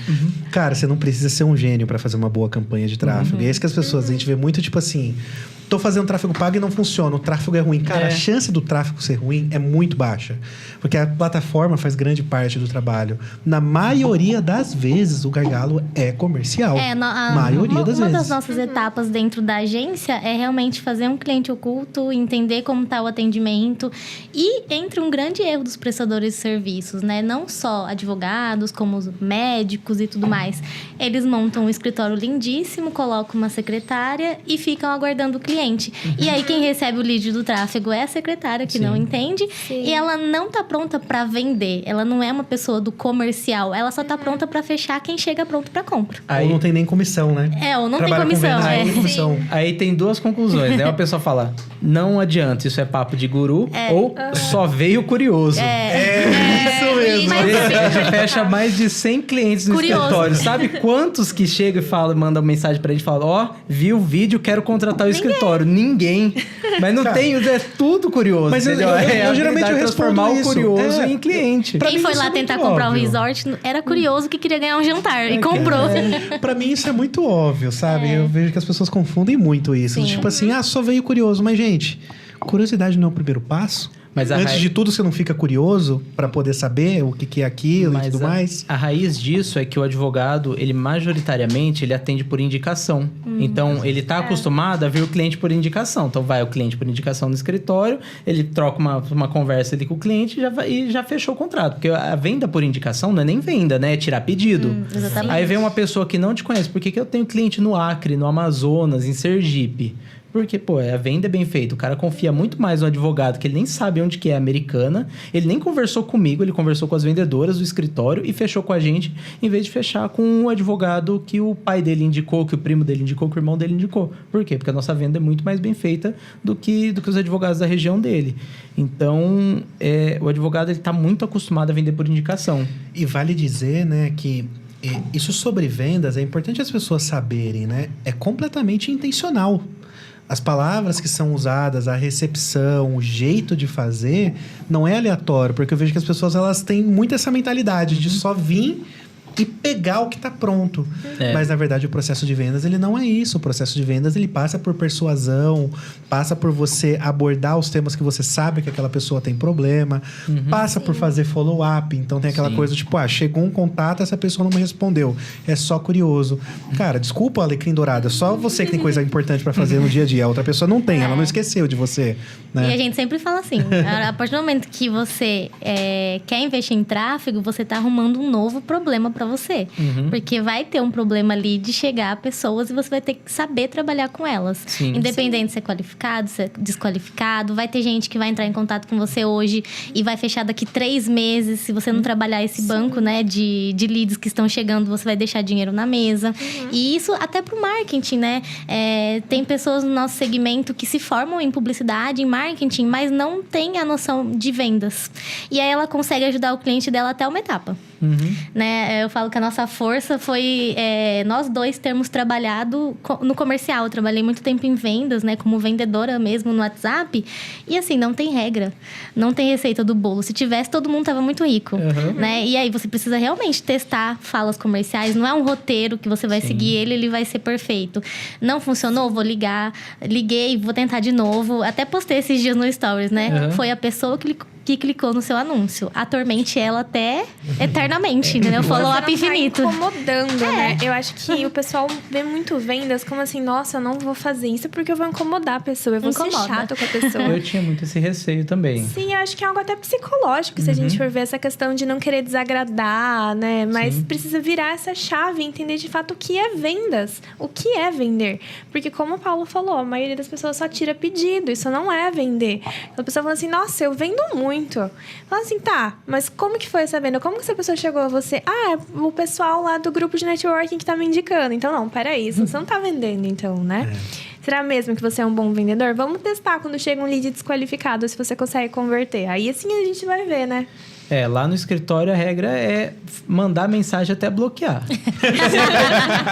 Cara, você não precisa ser um gênio para fazer uma boa campanha de tráfego. E é isso que as pessoas... A gente vê muito, tipo assim... Tô fazendo tráfego pago e não funciona. O tráfego é ruim. Cara, a chance do tráfego ser ruim é muito baixa. Porque a plataforma faz grande parte do trabalho. Na maioria das vezes, o gargalo é comercial. Maioria das vezes. Uma das nossas etapas dentro da agência é realmente fazer um cliente oculto, entender como está o atendimento. E entre um grande erro dos prestadores de serviços, né? Não só advogados, como os médicos e tudo mais. Eles montam um escritório lindíssimo, colocam uma secretária e ficam aguardando o cliente. E aí, quem recebe o lead do tráfego é a secretária, que não entende. Sim. E ela não tá pronta para vender. Ela não é uma pessoa do comercial. Ela só tá pronta para fechar quem chega pronto para compra. Ou não tem nem comissão, né? Ou não Trabalha tem comissão. com vendas, não tem comissão. Aí tem duas conclusões, né? A pessoa fala, não adianta, isso é papo de guru, ou só veio curioso. Isso mesmo. A gente fecha mais de 100 clientes no Curioso. escritório. Sabe quantos que chegam e falam, mandam mensagem pra gente e falam, vi o vídeo, quero contratar o escritório. Ninguém. Mas não tem, é tudo curioso. Mas eu geralmente eu transformar respondo o isso. curioso em cliente. Pra Quem mim foi isso lá é muito tentar comprar um óbvio. resort era curioso que queria ganhar um jantar e comprou. Pra mim isso é muito óbvio, sabe? Eu vejo que as pessoas confundem muito isso. Sim. Tipo assim, só veio curioso. Mas, gente, curiosidade não é o primeiro passo? Mas Antes de tudo, você não fica curioso pra poder saber o que é aquilo e tudo mais? A raiz disso é que o advogado, ele majoritariamente, ele atende por indicação. Então, ele tá acostumado a ver o cliente por indicação. Então, vai o cliente por indicação no escritório, ele troca uma conversa ali com o cliente e já fechou o contrato. Porque a venda por indicação não é nem venda, né? É tirar pedido. Exatamente. Aí vem uma pessoa que não te conhece. Por que eu tenho cliente no Acre, no Amazonas, em Sergipe? Porque, a venda é bem feita. O cara confia muito mais no advogado, que ele nem sabe onde que é Americana. Ele nem conversou comigo, ele conversou com as vendedoras do escritório e fechou com a gente, em vez de fechar com o advogado que o pai dele indicou, que o primo dele indicou, que o irmão dele indicou. Por quê? Porque a nossa venda é muito mais bem feita do que os advogados da região dele. Então, o advogado ele está muito acostumado a vender por indicação. E vale dizer, né, que isso sobre vendas é importante as pessoas saberem, né? É completamente intencional. As palavras que são usadas, a recepção, o jeito de fazer, não é aleatório. Porque eu vejo que as pessoas elas têm muito essa mentalidade de só vir e pegar o que está pronto. Mas, na verdade, o processo de vendas, ele não é isso. O processo de vendas, ele passa por persuasão, passa por você abordar os temas que você sabe que aquela pessoa tem problema, passa por fazer follow-up. Então, tem aquela coisa, tipo, chegou um contato, essa pessoa não me respondeu. É só curioso. Cara, desculpa, Alecrim Dourado, é só você que tem coisa importante para fazer no dia a dia. A outra pessoa não tem, ela não esqueceu de você. Né? E a gente sempre fala assim, a partir do momento que você quer investir em tráfego, você está arrumando um novo problema para pra você. Uhum. Porque vai ter um problema ali de chegar a pessoas e você vai ter que saber trabalhar com elas. Sim. Independente de ser qualificado, ser desqualificado. Vai ter gente que vai entrar em contato com você hoje e vai fechar daqui 3 meses. Se você não trabalhar esse banco, né, de leads que estão chegando, você vai deixar dinheiro na mesa. E isso até pro marketing, né? Tem pessoas no nosso segmento que se formam em publicidade, em marketing, mas não tem a noção de vendas. E aí ela consegue ajudar o cliente dela até uma etapa. Uhum. Né? Eu falo que a nossa força foi nós dois termos trabalhado no comercial. Eu trabalhei muito tempo em vendas, né? Como vendedora mesmo no WhatsApp. E assim, não tem regra. Não tem receita do bolo. Se tivesse, todo mundo tava muito rico. Né? E aí você precisa realmente testar falas comerciais. Não é um roteiro que você vai seguir ele vai ser perfeito. Não funcionou? Vou ligar. Liguei, vou tentar de novo. Até postei esses dias no Stories, né? Foi a pessoa que clicou no seu anúncio. Atormente ela até eternamente, entendeu? Follow-up infinito. Tá incomodando, né? Eu acho que o pessoal vê muito vendas como assim, nossa, eu não vou fazer isso porque eu vou incomodar a pessoa, eu vou ser chato com a pessoa. Eu tinha muito esse receio também. Sim, eu acho que é algo até psicológico, se a gente for ver essa questão de não querer desagradar, né? Mas precisa virar essa chave e entender de fato o que é vendas, o que é vender. Porque como o Paulo falou, a maioria das pessoas só tira pedido, isso não é vender. A pessoa fala assim, nossa, eu vendo muito. Fala assim, tá, mas como que foi essa venda? Como que essa pessoa chegou a você? Ah, é o pessoal lá do grupo de networking que tá me indicando. Então, não, peraí, você não tá vendendo, então, né? Será mesmo que você é um bom vendedor? Vamos testar quando chega um lead desqualificado, se você consegue converter. Aí, assim, a gente vai ver, né? Lá no escritório a regra é mandar mensagem até bloquear.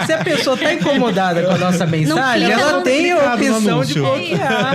Se a pessoa tá incomodada com a nossa mensagem, ela tem a opção de bloquear.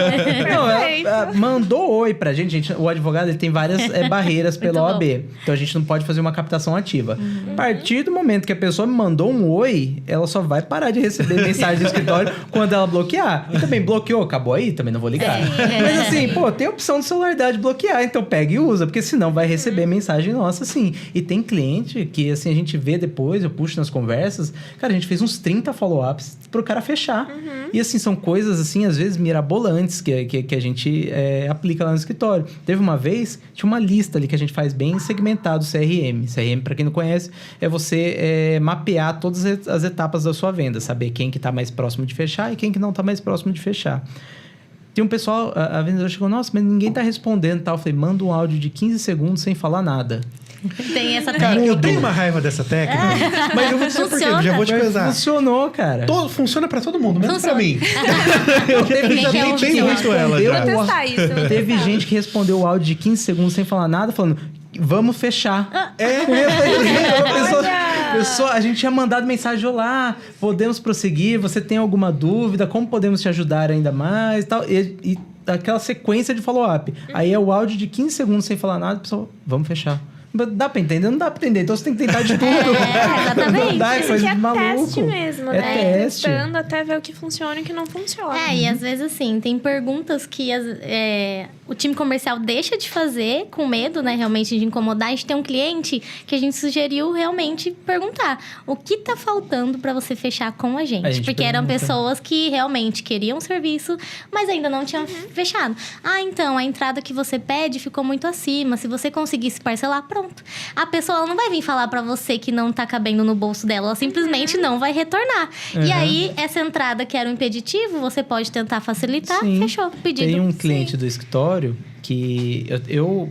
Não, ela mandou oi pra gente. O advogado ele tem várias barreiras pela OAB. Então a gente não pode fazer uma captação ativa. A partir do momento que a pessoa me mandou um oi, ela só vai parar de receber mensagem do escritório quando ela bloquear. E também bloqueou, acabou aí, também não vou ligar. Mas assim, tem a opção do celular de bloquear, então pega e usa, porque senão vai receber mensagem nossa, sim. E tem cliente que, assim, a gente vê depois, eu puxo nas conversas, cara, a gente fez uns 30 follow-ups pro cara fechar. E, assim, são coisas, assim, às vezes mirabolantes que a gente aplica lá no escritório. Teve uma vez, tinha uma lista ali que a gente faz bem segmentado, CRM. CRM, para quem não conhece, é você mapear todas as etapas da sua venda, saber quem que tá mais próximo de fechar e quem que não tá mais próximo de fechar. Tem um pessoal, a vendedora chegou, nossa, mas ninguém tá respondendo e tal. Eu falei, manda um áudio de 15 segundos sem falar nada. Tem essa Cara, técnica. eu tenho uma raiva dessa técnica, mas eu vou dizer por quê, eu já vou te pesar. Funcionou, cara. Funciona pra todo mundo, menos pra mim. Teve já gente tentei muito ela já. Vou testar isso. Teve gente que respondeu o áudio de 15 segundos sem falar nada, falando, vamos fechar. Pessoa, a gente tinha mandado mensagem, olá, podemos prosseguir, você tem alguma dúvida, como podemos te ajudar ainda mais e tal. E aquela sequência de follow-up. Aí é o áudio de 15 segundos sem falar nada, pessoal, vamos fechar. Dá pra entender? Não dá pra entender. Então você tem que tentar de tudo. Exatamente. Não dá, é coisa de maluco. Teste mesmo, né? Teste. Testando até ver o que funciona e o que não funciona. E às vezes, assim, tem perguntas que o time comercial deixa de fazer com medo, né? Realmente, de incomodar. A gente tem um cliente que a gente sugeriu realmente perguntar o que tá faltando pra você fechar com a gente. Porque eram pessoas que realmente queriam o serviço, mas ainda não tinham fechado. Então, a entrada que você pede ficou muito acima. Se você conseguisse parcelar, pronto. A pessoa ela não vai vir falar pra você que não tá cabendo no bolso dela. Ela simplesmente não vai retornar. E aí, essa entrada que era um impeditivo, você pode tentar facilitar. Sim. Fechou o pedido. Tem um cliente do escritório que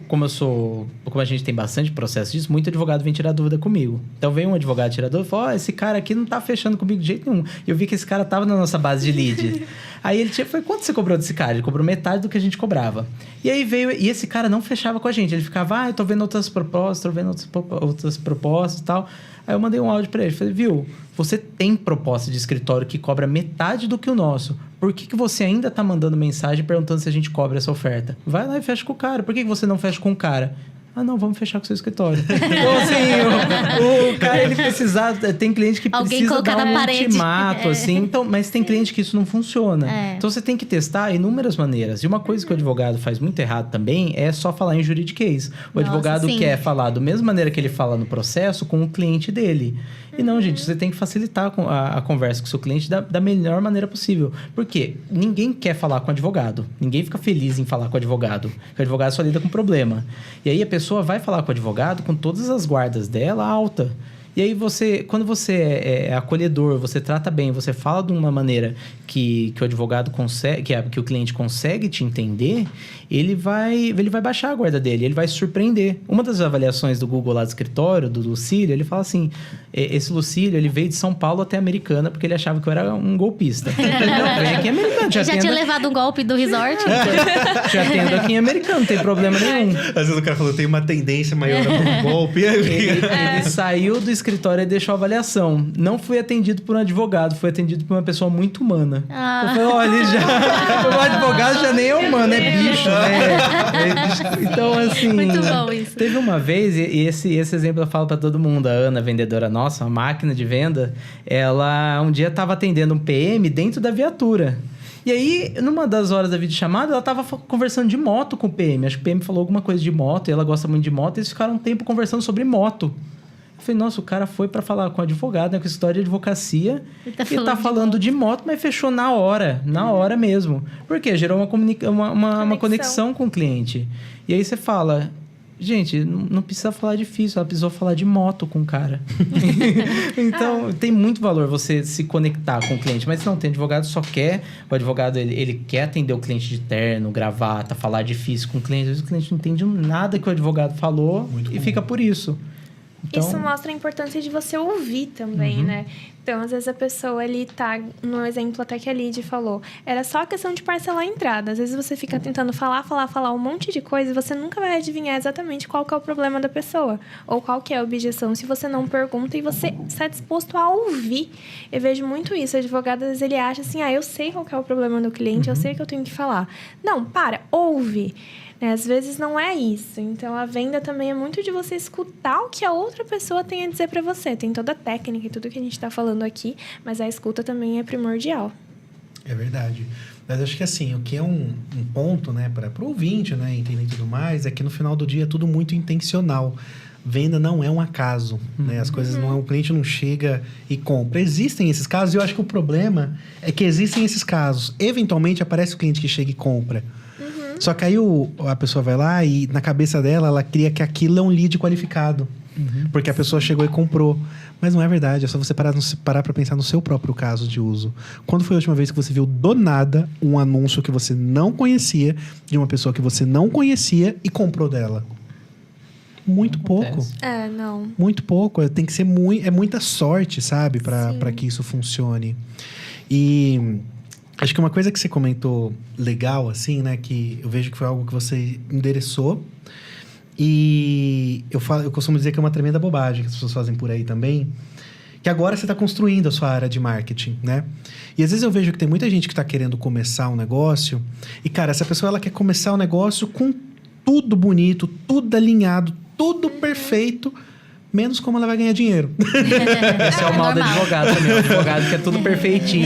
como a gente tem bastante processo disso, muito advogado vem tirar dúvida comigo. Então vem um advogado tirar dúvida e fala, esse cara aqui não tá fechando comigo de jeito nenhum. E eu vi que esse cara tava na nossa base de lead. Aí ele falou, quanto você cobrou desse cara? Ele cobrou metade do que a gente cobrava. E aí e esse cara não fechava com a gente. Ele ficava, eu tô vendo outras propostas, e tal. Aí eu mandei um áudio pra ele, falei, viu, você tem proposta de escritório que cobra metade do que o nosso. Por que você ainda tá mandando mensagem perguntando se a gente cobra essa oferta? Vai lá e fecha com o cara. Por que você não fecha com o cara? Não, vamos fechar com o seu escritório. Então, assim, o cara, ele precisa... Tem cliente que precisa dar um ultimato, assim. Então, mas tem cliente que isso não funciona. Então, você tem que testar inúmeras maneiras. E uma coisa que o advogado faz muito errado também é só falar em juridiquês. O advogado quer falar da mesma maneira que ele fala no processo com o cliente dele. E não, gente, você tem que facilitar a conversa com o seu cliente da melhor maneira possível. Por quê? Ninguém quer falar com o advogado. Ninguém fica feliz em falar com o advogado. Porque o advogado só lida com problema. E aí a pessoa vai falar com o advogado com todas as guardas dela alta. E aí quando você é acolhedor, você trata bem, você fala de uma maneira que o advogado consegue, que o cliente consegue te entender, ele vai baixar a guarda dele, ele vai se surpreender. Uma das avaliações do Google lá do escritório, do Lucílio, ele fala assim, esse Lucílio, ele veio de São Paulo até Americana porque ele achava que eu era um golpista. Não, vem aqui em Americana. Já tinha levado um golpe do resort? Já atendo aqui em Americana, não tem problema nenhum. Às vezes o cara falou, tem uma tendência maior para um golpe. Ele saiu do escritório e deixou a avaliação. Não fui atendido por um advogado, fui atendido por uma pessoa muito humana. Eu falei, olha, o advogado já nem é humano, é bicho, né? Então, assim... Muito bom isso. Teve uma vez, e esse exemplo eu falo pra todo mundo, a Ana, vendedora nossa, uma máquina de venda, ela um dia tava atendendo um PM dentro da viatura. E aí, numa das horas da videochamada, ela tava conversando de moto com o PM. Acho que o PM falou alguma coisa de moto, e ela gosta muito de moto, e eles ficaram um tempo conversando sobre moto. Eu falei, nossa, o cara foi pra falar com o advogado, né, com história de advocacia, e tá falando de moto, mas fechou na hora mesmo. Por quê? Gerou uma conexão com o cliente. E aí você fala... Gente, não precisa falar difícil, ela precisou falar de moto com o cara. Então, tem muito valor você se conectar com o cliente. Mas não, tem advogado que só quer... O advogado, ele quer atender o cliente de terno, gravata, falar difícil com o cliente. Às vezes o cliente não entende nada que o advogado falou muito e fica por isso. Então... Isso mostra a importância de você ouvir também, né? Então, às vezes a pessoa ali tá... No exemplo até que a Lidy falou, era só questão de parcelar a entrada. Às vezes você fica tentando falar um monte de coisa e você nunca vai adivinhar exatamente qual que é o problema da pessoa. Ou qual que é a objeção, se você não pergunta e você está disposto a ouvir. Eu vejo muito isso. O advogado, às vezes, ele acha assim, eu sei qual que é o problema do cliente, eu sei o que eu tenho que falar. Não, ouve. Às vezes não é isso. Então, a venda também é muito de você escutar o que a outra pessoa tem a dizer para você. Tem toda a técnica e tudo que a gente está falando aqui, mas a escuta também é primordial. É verdade. Mas acho que assim, o que é um ponto, né, para o ouvinte, né, entender e tudo mais, é que no final do dia é tudo muito intencional. Venda não é um acaso, né? As coisas não é... O cliente não chega e compra. Existem esses casos e eu acho que o problema é que existem esses casos. Eventualmente aparece o cliente que chega e compra. Só que aí a pessoa vai lá e na cabeça dela, ela cria que aquilo é um lead qualificado. Porque a pessoa chegou e comprou. Mas não é verdade, é só você parar para pensar no seu próprio caso de uso. Quando foi a última vez que você viu do nada um anúncio que você não conhecia, de uma pessoa que você não conhecia e comprou dela? Muito pouco. Não. Muito pouco. Tem que ser muita sorte, sabe? Para que isso funcione. E... Acho que uma coisa que você comentou legal, assim, né? Que eu vejo que foi algo que você endereçou. E eu costumo dizer que é uma tremenda bobagem que as pessoas fazem por aí também. Que agora você está construindo a sua área de marketing, né? E às vezes eu vejo que tem muita gente que está querendo começar um negócio. E, cara, essa pessoa ela quer começar um negócio com tudo bonito, tudo alinhado, tudo perfeito... menos como ela vai ganhar dinheiro. Esse é o mal do advogado também. O advogado quer tudo perfeitinho.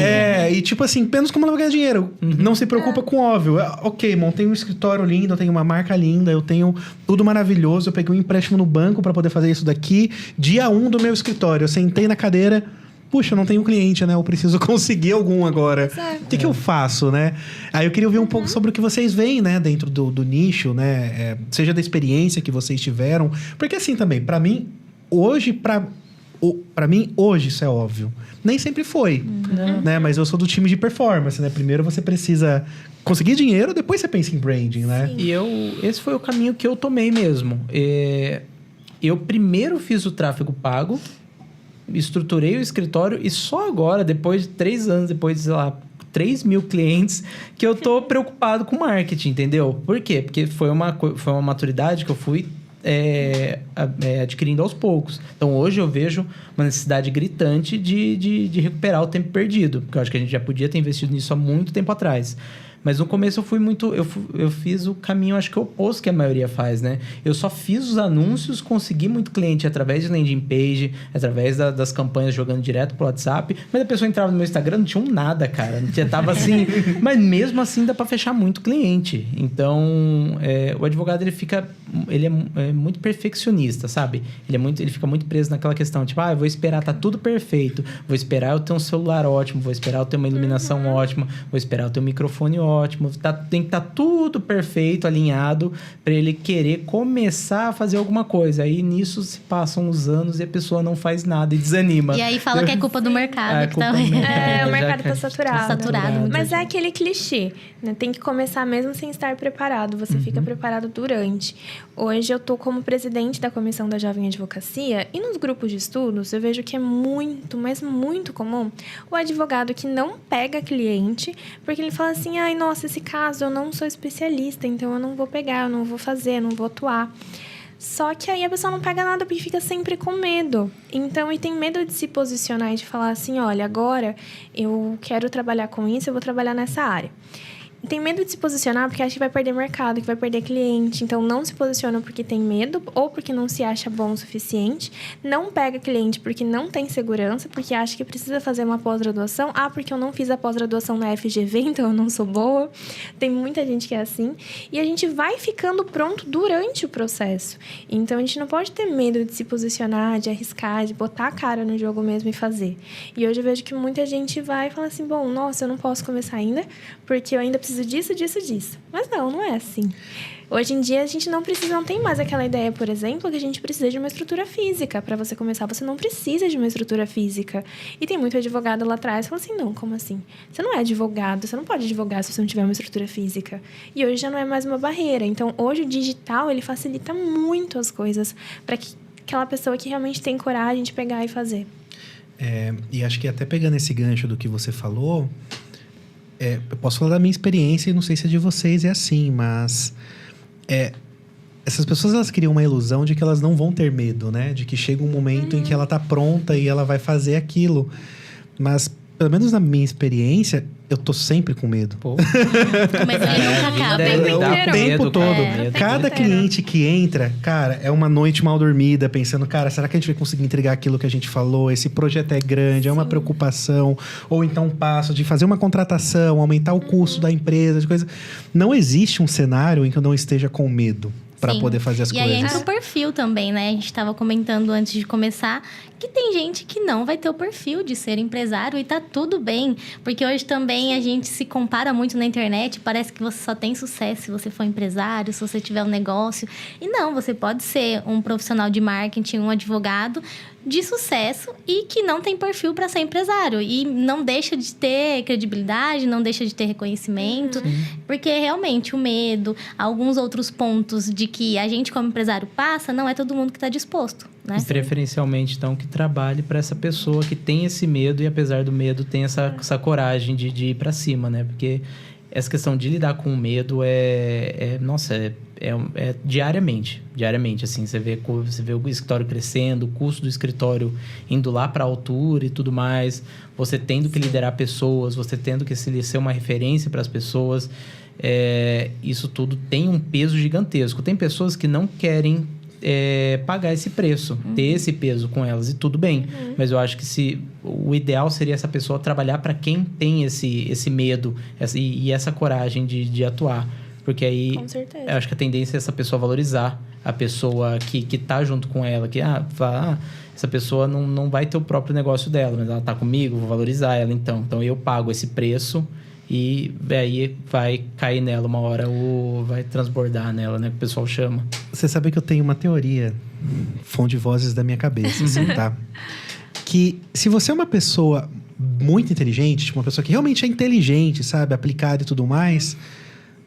E tipo assim, menos como ela vai ganhar dinheiro. Não se preocupa com o óbvio. Ok, montei um escritório lindo, eu tenho uma marca linda, eu tenho tudo maravilhoso, eu peguei um empréstimo no banco para poder fazer isso daqui. Dia 1 do meu escritório, eu sentei na cadeira... Puxa, eu não tenho cliente, né? Eu preciso conseguir algum agora. O que eu faço, né? Aí eu queria ouvir um pouco sobre o que vocês veem, né? Dentro do nicho, né? Seja da experiência que vocês tiveram. Porque assim também, para mim... Hoje, pra mim, hoje isso é óbvio. Nem sempre foi, né? Mas eu sou do time de performance, né? Primeiro você precisa conseguir dinheiro, depois você pensa em branding, né? Sim. E esse foi o caminho que eu tomei mesmo. Eu primeiro fiz o tráfego pago, estruturei o escritório e só agora, depois de 3 anos, depois de, sei lá, 3 mil clientes, que eu tô preocupado com marketing, entendeu? Por quê? Porque foi uma maturidade que eu fui... adquirindo aos poucos. Então, hoje eu vejo uma necessidade gritante de recuperar o tempo perdido. Porque eu acho que a gente já podia ter investido nisso há muito tempo atrás. Mas no começo eu fui muito... Eu fiz o caminho, acho que oposto que a maioria faz, né? Eu só fiz os anúncios, consegui muito cliente através de landing page, através das campanhas jogando direto pro WhatsApp. Mas a pessoa entrava no meu Instagram, não tinha nada, cara. Já tava assim... Mas mesmo assim dá pra fechar muito cliente. Então, o advogado, ele é muito perfeccionista, sabe? Ele fica muito preso naquela questão, tipo, eu vou esperar, tá tudo perfeito. Vou esperar eu ter um celular ótimo, vou esperar eu ter uma iluminação ótima, vou esperar eu ter um microfone ótimo. ótimo, tem que estar tudo perfeito, alinhado, para ele querer começar a fazer alguma coisa. Aí nisso se passam os anos e a pessoa não faz nada e desanima. E aí fala que é culpa do mercado. O mercado tá saturado. Saturado. Mas é aquele clichê, né? Tem que começar mesmo sem estar preparado. Você fica preparado durante. Hoje eu tô como presidente da Comissão da Jovem Advocacia e nos grupos de estudos eu vejo que é muito, mas muito comum o advogado que não pega cliente porque ele fala assim, ai, nossa, esse caso eu não sou especialista, então eu não vou pegar, eu não vou fazer, eu não vou atuar. Só que aí a pessoa não pega nada porque fica sempre com medo. Então, e tem medo de se posicionar e de falar assim, olha, agora eu quero trabalhar com isso, eu vou trabalhar nessa área. Tem medo de se posicionar porque acha que vai perder mercado, que vai perder cliente. Então, não se posiciona porque tem medo ou porque não se acha bom o suficiente. Não pega cliente porque não tem segurança, porque acha que precisa fazer uma pós-graduação. Ah, porque eu não fiz a pós-graduação na FGV, então eu não sou boa. Tem muita gente que é assim. E a gente vai ficando pronto durante o processo. Então, a gente não pode ter medo de se posicionar, de arriscar, de botar a cara no jogo mesmo e fazer. E hoje eu vejo que muita gente vai e fala assim, bom, nossa, eu não posso começar ainda, porque eu ainda preciso disso. Mas não é assim. Hoje em dia, a gente não tem mais aquela ideia, por exemplo, que a gente precisa de uma estrutura física. Para você começar, você não precisa de uma estrutura física. E tem muito advogado lá atrás que fala assim, não, como assim? Você não é advogado, você não pode advogar se você não tiver uma estrutura física. E hoje já não é mais uma barreira. Então, hoje o digital, ele facilita muito as coisas para que aquela pessoa que realmente tem coragem de pegar e fazer. E acho que até pegando esse gancho do que você falou... eu posso falar da minha experiência e não sei se é de vocês é assim, mas essas pessoas elas criam uma ilusão de que elas não vão ter medo, né? De que chega um momento em que ela tá pronta e ela vai fazer aquilo. Mas, pelo menos na minha experiência, eu tô sempre com medo. Mas ele nunca acaba. O tempo todo. Cada cliente que entra, cara, é uma noite mal dormida, pensando, cara, será que a gente vai conseguir entregar aquilo que a gente falou? Esse projeto é grande, é uma preocupação. Ou então um passo de fazer uma contratação, aumentar o custo da empresa, de coisa. Não existe um cenário em que eu não esteja com medo para poder fazer as coisas. E aí entra o perfil também, né? A gente estava comentando antes de começar que tem gente que não vai ter o perfil de ser empresário e tá tudo bem. Porque hoje também a gente se compara muito na internet, parece que você só tem sucesso se você for empresário, se você tiver um negócio. E não, você pode ser um profissional de marketing, um advogado de sucesso e que não tem perfil para ser empresário. E não deixa de ter credibilidade, não deixa de ter reconhecimento. Porque realmente o medo, alguns outros pontos de que a gente como empresário passa, não é todo mundo que está disposto. Né? E preferencialmente, então, que trabalhe para essa pessoa que tem esse medo e, apesar do medo, tem essa coragem de ir para cima, né? Porque essa questão de lidar com o medo é diariamente, assim, você vê o escritório crescendo, o custo do escritório indo lá para a altura e tudo mais, você tendo que liderar pessoas, você tendo que ser uma referência para as pessoas, isso tudo tem um peso gigantesco. Tem pessoas que não querem pagar esse preço, ter esse peso com elas, e tudo bem. Mas eu acho que o ideal seria essa pessoa trabalhar para quem tem esse medo e essa coragem de atuar. Porque aí, com certeza, eu acho que a tendência é essa pessoa valorizar a pessoa que tá junto com ela, que essa pessoa não vai ter o próprio negócio dela, mas ela tá comigo, vou valorizar ela então eu pago esse preço. E aí vai cair nela uma hora, ou vai transbordar nela, né? Que o pessoal chama. Você sabe que eu tenho uma teoria, fonte de vozes da minha cabeça, assim, tá? Que se você é uma pessoa muito inteligente, tipo uma pessoa que realmente é inteligente, sabe? Aplicada e tudo mais,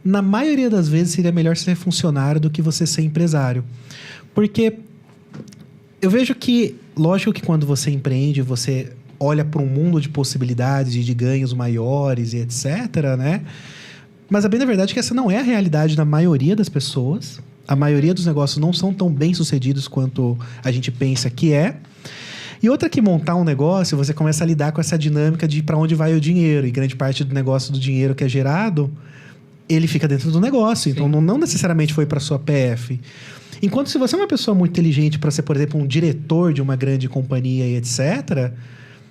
na maioria das vezes seria melhor ser funcionário do que você ser empresário. Porque eu vejo que, lógico que quando você empreende, você olha para um mundo de possibilidades e de ganhos maiores e etc, né? Mas a bem da verdade é que essa não é a realidade da maioria das pessoas. A maioria dos negócios não são tão bem sucedidos quanto a gente pensa que é. E outra que montar um negócio, você começa a lidar com essa dinâmica de para onde vai o dinheiro. E grande parte do negócio, do dinheiro que é gerado, ele fica dentro do negócio. Sim. Então, não necessariamente foi para sua PF. Enquanto se você é uma pessoa muito inteligente para ser, por exemplo, um diretor de uma grande companhia e etc...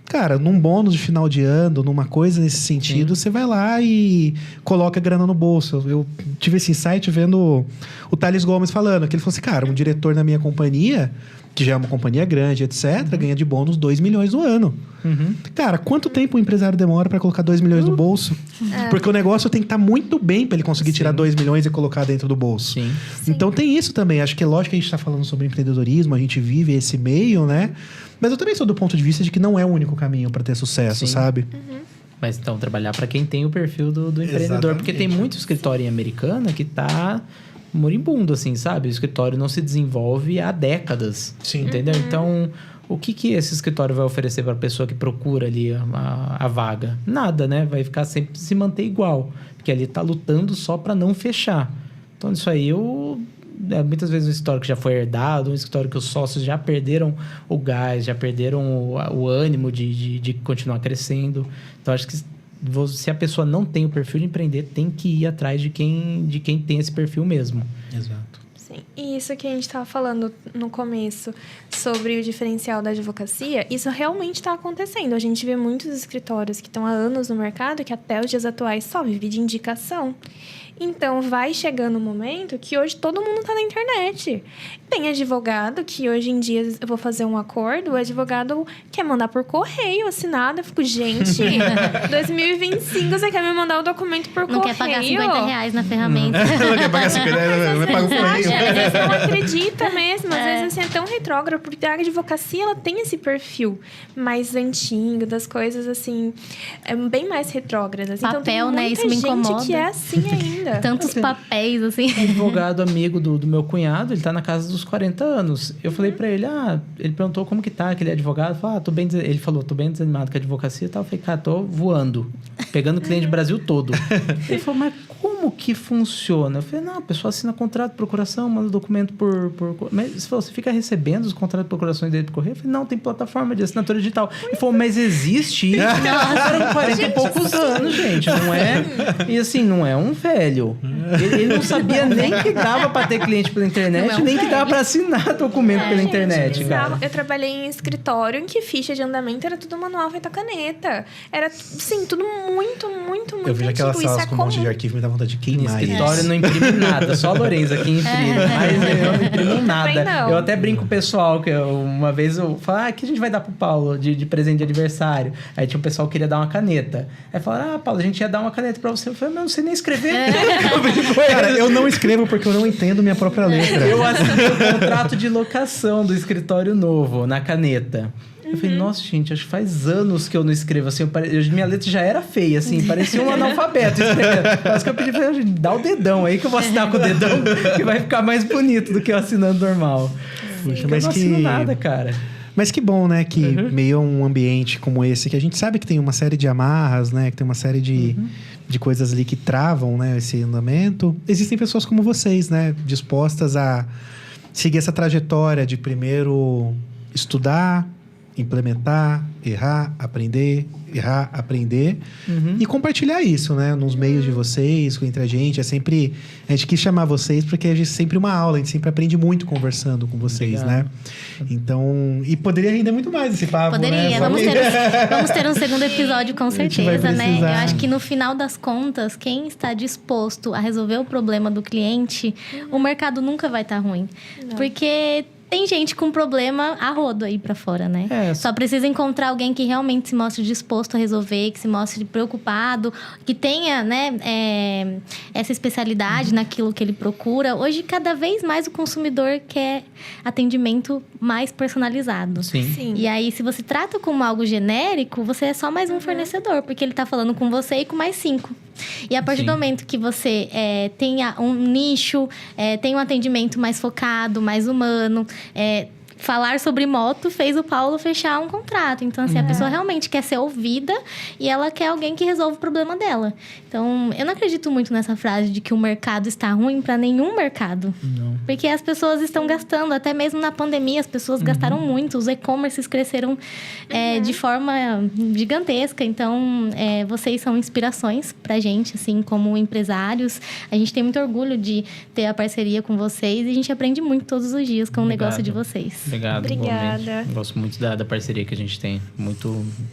Cara, num bônus de final de ano, numa coisa nesse sentido, você vai lá e coloca a grana no bolso. Eu tive esse insight vendo o Thales Gomes falando, que ele falou assim, cara, um diretor na minha companhia, que já é uma companhia grande, etc., ganha de bônus 2 milhões no ano. Cara, quanto tempo o empresário demora para colocar 2 milhões no bolso? Porque o negócio tem que estar muito bem para ele conseguir tirar 2 milhões e colocar dentro do bolso. Sim. Então tem isso também. Acho que é lógico que a gente está falando sobre empreendedorismo, a gente vive esse meio, né? Mas eu também sou do ponto de vista de que não é o único caminho para ter sucesso, sabe? Mas então, trabalhar para quem tem o perfil do empreendedor. Exatamente. Porque tem muito escritório em Americana que tá moribundo, assim, sabe? O escritório não se desenvolve há décadas. Sim. Entendeu? Então, o que esse escritório vai oferecer para a pessoa que procura ali a vaga? Nada, né? Vai ficar sempre se manter igual. Porque ali tá lutando só para não fechar. Então, isso aí muitas vezes um escritório que já foi herdado, um escritório que os sócios já perderam o gás, já perderam o ânimo de continuar crescendo. Então, acho que se a pessoa não tem o perfil de empreender, tem que ir atrás de quem tem esse perfil mesmo. Exato. Sim. E isso que a gente estava falando no começo sobre o diferencial da advocacia, isso realmente está acontecendo. A gente vê muitos escritórios que estão há anos no mercado que até os dias atuais só vivem de indicação. Então, vai chegando um momento que hoje todo mundo está na internet. Tem advogado que hoje em dia eu vou fazer um acordo, o advogado quer mandar por correio assinado. Eu fico, gente, 2025 você quer me mandar o documento por correio? Não quer pagar R$50 na ferramenta. Não quer pagar 50 reais, não paga o correio. Às vezes não acredita mesmo. Às vezes assim, é tão retrógrado, porque a advocacia ela tem esse perfil mais antigo, das coisas assim, bem mais retrógradas. Papel, então, tem muita né? Isso me gente incomoda. que é assim ainda. Tantos papéis, assim. Um advogado amigo do meu cunhado, ele tá na casa dos 40 anos. Eu falei pra ele, ele perguntou como que tá aquele advogado. Ele falou, tô bem desanimado com a advocacia e tal. Eu falei, cara, tô voando, pegando cliente do Brasil todo. Ele falou, mas como que funciona? Eu falei, não, a pessoa assina contrato de procuração, manda o documento por... Mas você falou, você fica recebendo os contratos de procuração dele por correio? Eu falei, não, tem plataforma de assinatura digital. Ele falou, mas existe isso? Eram 40 e poucos anos, gente, não é? E assim, não é um velho. Ele não sabia nem que dava pra ter cliente pela internet, nem que dava pra assinar documento pela internet, cara. Eu trabalhei em escritório em que ficha de andamento era tudo manual feito a caneta. Era, sim, tudo muito Eu vejo aquelas antigo. salas com um monte de arquivo e me dá vontade de Em queimar escritório isso. não imprime nada, só a Lorenza aqui imprime. Mas eu não imprimo nada. não. Eu até brinco com o pessoal, que uma vez eu falo, o que a gente vai dar pro Paulo de presente de aniversário? Aí tinha um pessoal que queria dar uma caneta. Aí falaram, Paulo, a gente ia dar uma caneta pra você. Eu falei, mas eu não sei nem escrever. Cara, eu não escrevo porque eu não entendo minha própria letra. Eu assinei o contrato de locação do escritório novo na caneta. Eu falei, nossa, gente, acho que faz anos que eu não escrevo assim. Minha letra já era feia, assim, parecia um analfabeto escrevendo. Quase que eu pedi pra ele, dá o dedão aí que eu vou assinar com o dedão, que vai ficar mais bonito do que eu assinando normal. Puxa, Eu mas não assino nada, cara. Mas que bom, né? Que meio a um ambiente como esse, que a gente sabe que tem uma série de amarras, né? Que tem uma série de coisas ali que travam, né? Esse andamento. Existem pessoas como vocês, né? Dispostas a seguir essa trajetória de primeiro estudar, implementar, errar, aprender e compartilhar isso, né? Nos meios de vocês, entre a gente. A gente quis chamar vocês porque a gente sempre uma aula, a gente sempre aprende muito conversando com vocês, né? Então, e poderia render muito mais esse papo, Poderia, né? vamos ter um segundo episódio com gente vai certeza, né? Eu precisar. acho que no final das contas, quem está disposto a resolver o problema do cliente, o mercado nunca vai estar ruim. Porque tem gente com problema a rodo aí pra fora, né? Só precisa encontrar alguém que realmente se mostre disposto a resolver, que se mostre preocupado, que tenha, né, essa especialidade naquilo que ele procura. Hoje, cada vez mais o consumidor quer atendimento mais personalizado. Sim. E aí, se você trata como algo genérico, você é só mais um fornecedor, porque ele tá falando com você e com mais 5. E a partir do momento que você tenha um nicho, tem um atendimento mais focado, mais humano, falar sobre moto fez o Paulo fechar um contrato. Então, assim, a pessoa realmente quer ser ouvida e ela quer alguém que resolva o problema dela. Então, eu não acredito muito nessa frase de que o mercado está ruim para nenhum mercado. Não. Porque as pessoas estão gastando, até mesmo na pandemia, as pessoas gastaram muito. Os e-commerces cresceram de forma gigantesca. Então, vocês são inspirações pra gente, assim, como empresários. A gente tem muito orgulho de ter a parceria com vocês e a gente aprende muito todos os dias com o negócio de vocês. Obrigado. Obrigada. igualmente. Gosto muito da parceria que a gente tem.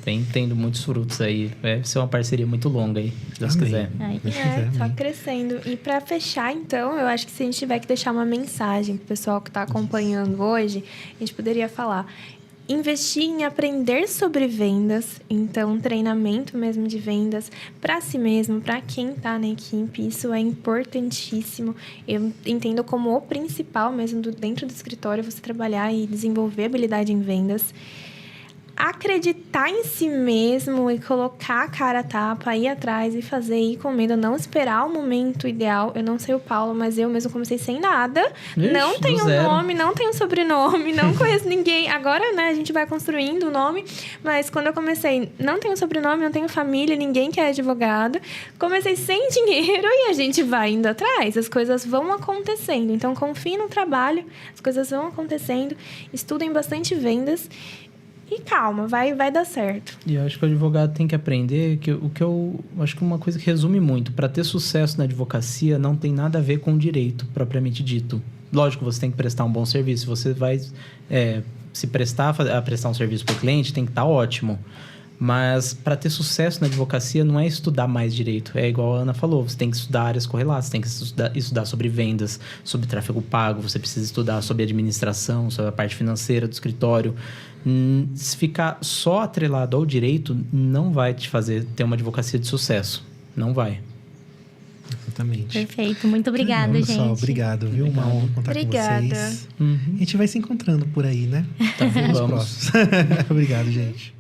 Vem tendo muitos frutos aí. Vai ser uma parceria muito longa aí, se Deus Amém. quiser. Ai. Deus quiser, Só amém. crescendo. E para fechar, então, eu acho que se a gente tiver que deixar uma mensagem pro pessoal que está acompanhando hoje, a gente poderia falar: investir em aprender sobre vendas, então treinamento mesmo de vendas para si mesmo, para quem está na equipe, isso é importantíssimo. Eu entendo como o principal mesmo dentro do escritório você trabalhar e desenvolver habilidade em vendas. Acreditar em si mesmo e colocar a cara a tapa, ir atrás e fazer, ir com medo, não esperar o momento ideal. Eu não sei o Paulo, mas eu mesmo comecei sem nada. Ixi, não do tenho zero. nome, não tenho sobrenome, não conheço ninguém. Agora, né, a gente vai construindo o nome. Mas quando eu comecei, não tenho sobrenome, não tenho família, ninguém que é advogado. Comecei sem dinheiro e a gente vai indo atrás. As coisas vão acontecendo. Então, confie no trabalho, as coisas vão acontecendo. Estudem bastante vendas. E calma, vai dar certo. E eu acho que o advogado tem que aprender que o que eu acho que uma coisa que resume muito, para ter sucesso na advocacia não tem nada a ver com direito propriamente dito. Lógico, você tem que prestar um bom serviço. Você vai se prestar a prestar um serviço para o cliente, tem que estar ótimo. Mas para ter sucesso na advocacia não é estudar mais direito. É igual a Ana falou, você tem que estudar áreas correlatas, você tem que estudar sobre vendas, sobre tráfego pago, você precisa estudar sobre administração, sobre a parte financeira do escritório. Se ficar só atrelado ao direito, não vai te fazer ter uma advocacia de sucesso. Não vai. Exatamente. Perfeito. Muito obrigada, Caramba, gente. pessoal, obrigado, viu? Uma honra contar Obrigada. com vocês. Uhum. A gente vai se encontrando por aí, né? Tá, Nos vamos. próximos. Obrigado, gente.